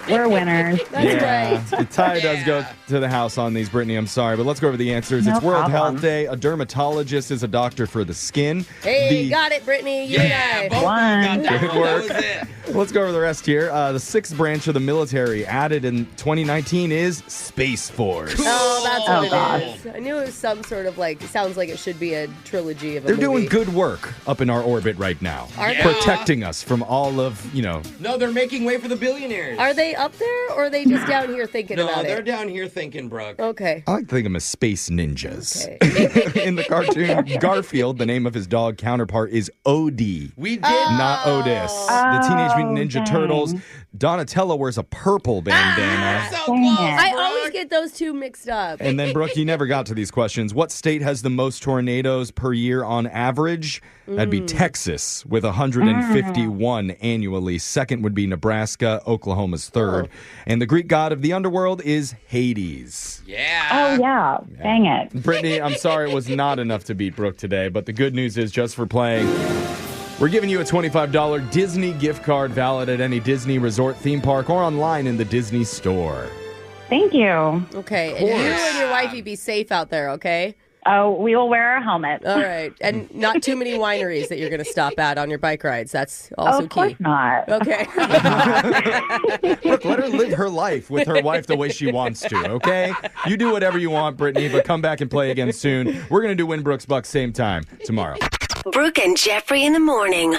We're winners. That's right. The tie does go to the house on these, Brittany. I'm sorry, but let's go over the answers. No It's World problem. Health Day. A dermatologist is a doctor for the skin. Hey, got it, Brittany. You and I. both got that Good one. work. That was it. Let's go over the rest here. The sixth branch of the military added in 2019 is Space Force. Oh, that's Oh, what God. it is. I knew it was some sort of like, sounds like it should be a trilogy of a They're movie. doing good work up in our orbit right now. Are they? Protecting us from all of, No, they're making way for the billionaires. Are they up there or are they just down here thinking No, about they're it? down here thinking, Brooke. Okay. I like to think of them as space ninjas. Okay. In the cartoon Garfield, the name of his dog counterpart is Odie. We did. Not Otis. The Teenage Mutant Ninja dang. Turtles. Donatello wears a purple bandana. So Dang close, it. I Brooke. always get those two mixed up. And then, Brooke, you never got to these questions. What state has the most tornadoes per year on average? That'd be Texas with 151 annually. Second would be Nebraska. Oklahoma's third. And the Greek god of the underworld is Hades. Yeah. Oh, yeah. Dang it. Brittany, I'm sorry it was not enough to beat Brooke today, but the good news is just for playing, we're giving you a $25 Disney gift card valid at any Disney resort theme park or online in the Disney store. Thank you. Okay. And you and your wifey be safe out there, okay? Oh, we will wear our helmets. All right. And not too many wineries that you're going to stop at on your bike rides. That's also Of course key. not. Okay. Look, let her live her life with her wife the way she wants to, okay? You do whatever you want, Brittany, but come back and play again soon. We're going to do Win Brooks Bucks same time tomorrow. Brooke and Jeffrey in the morning.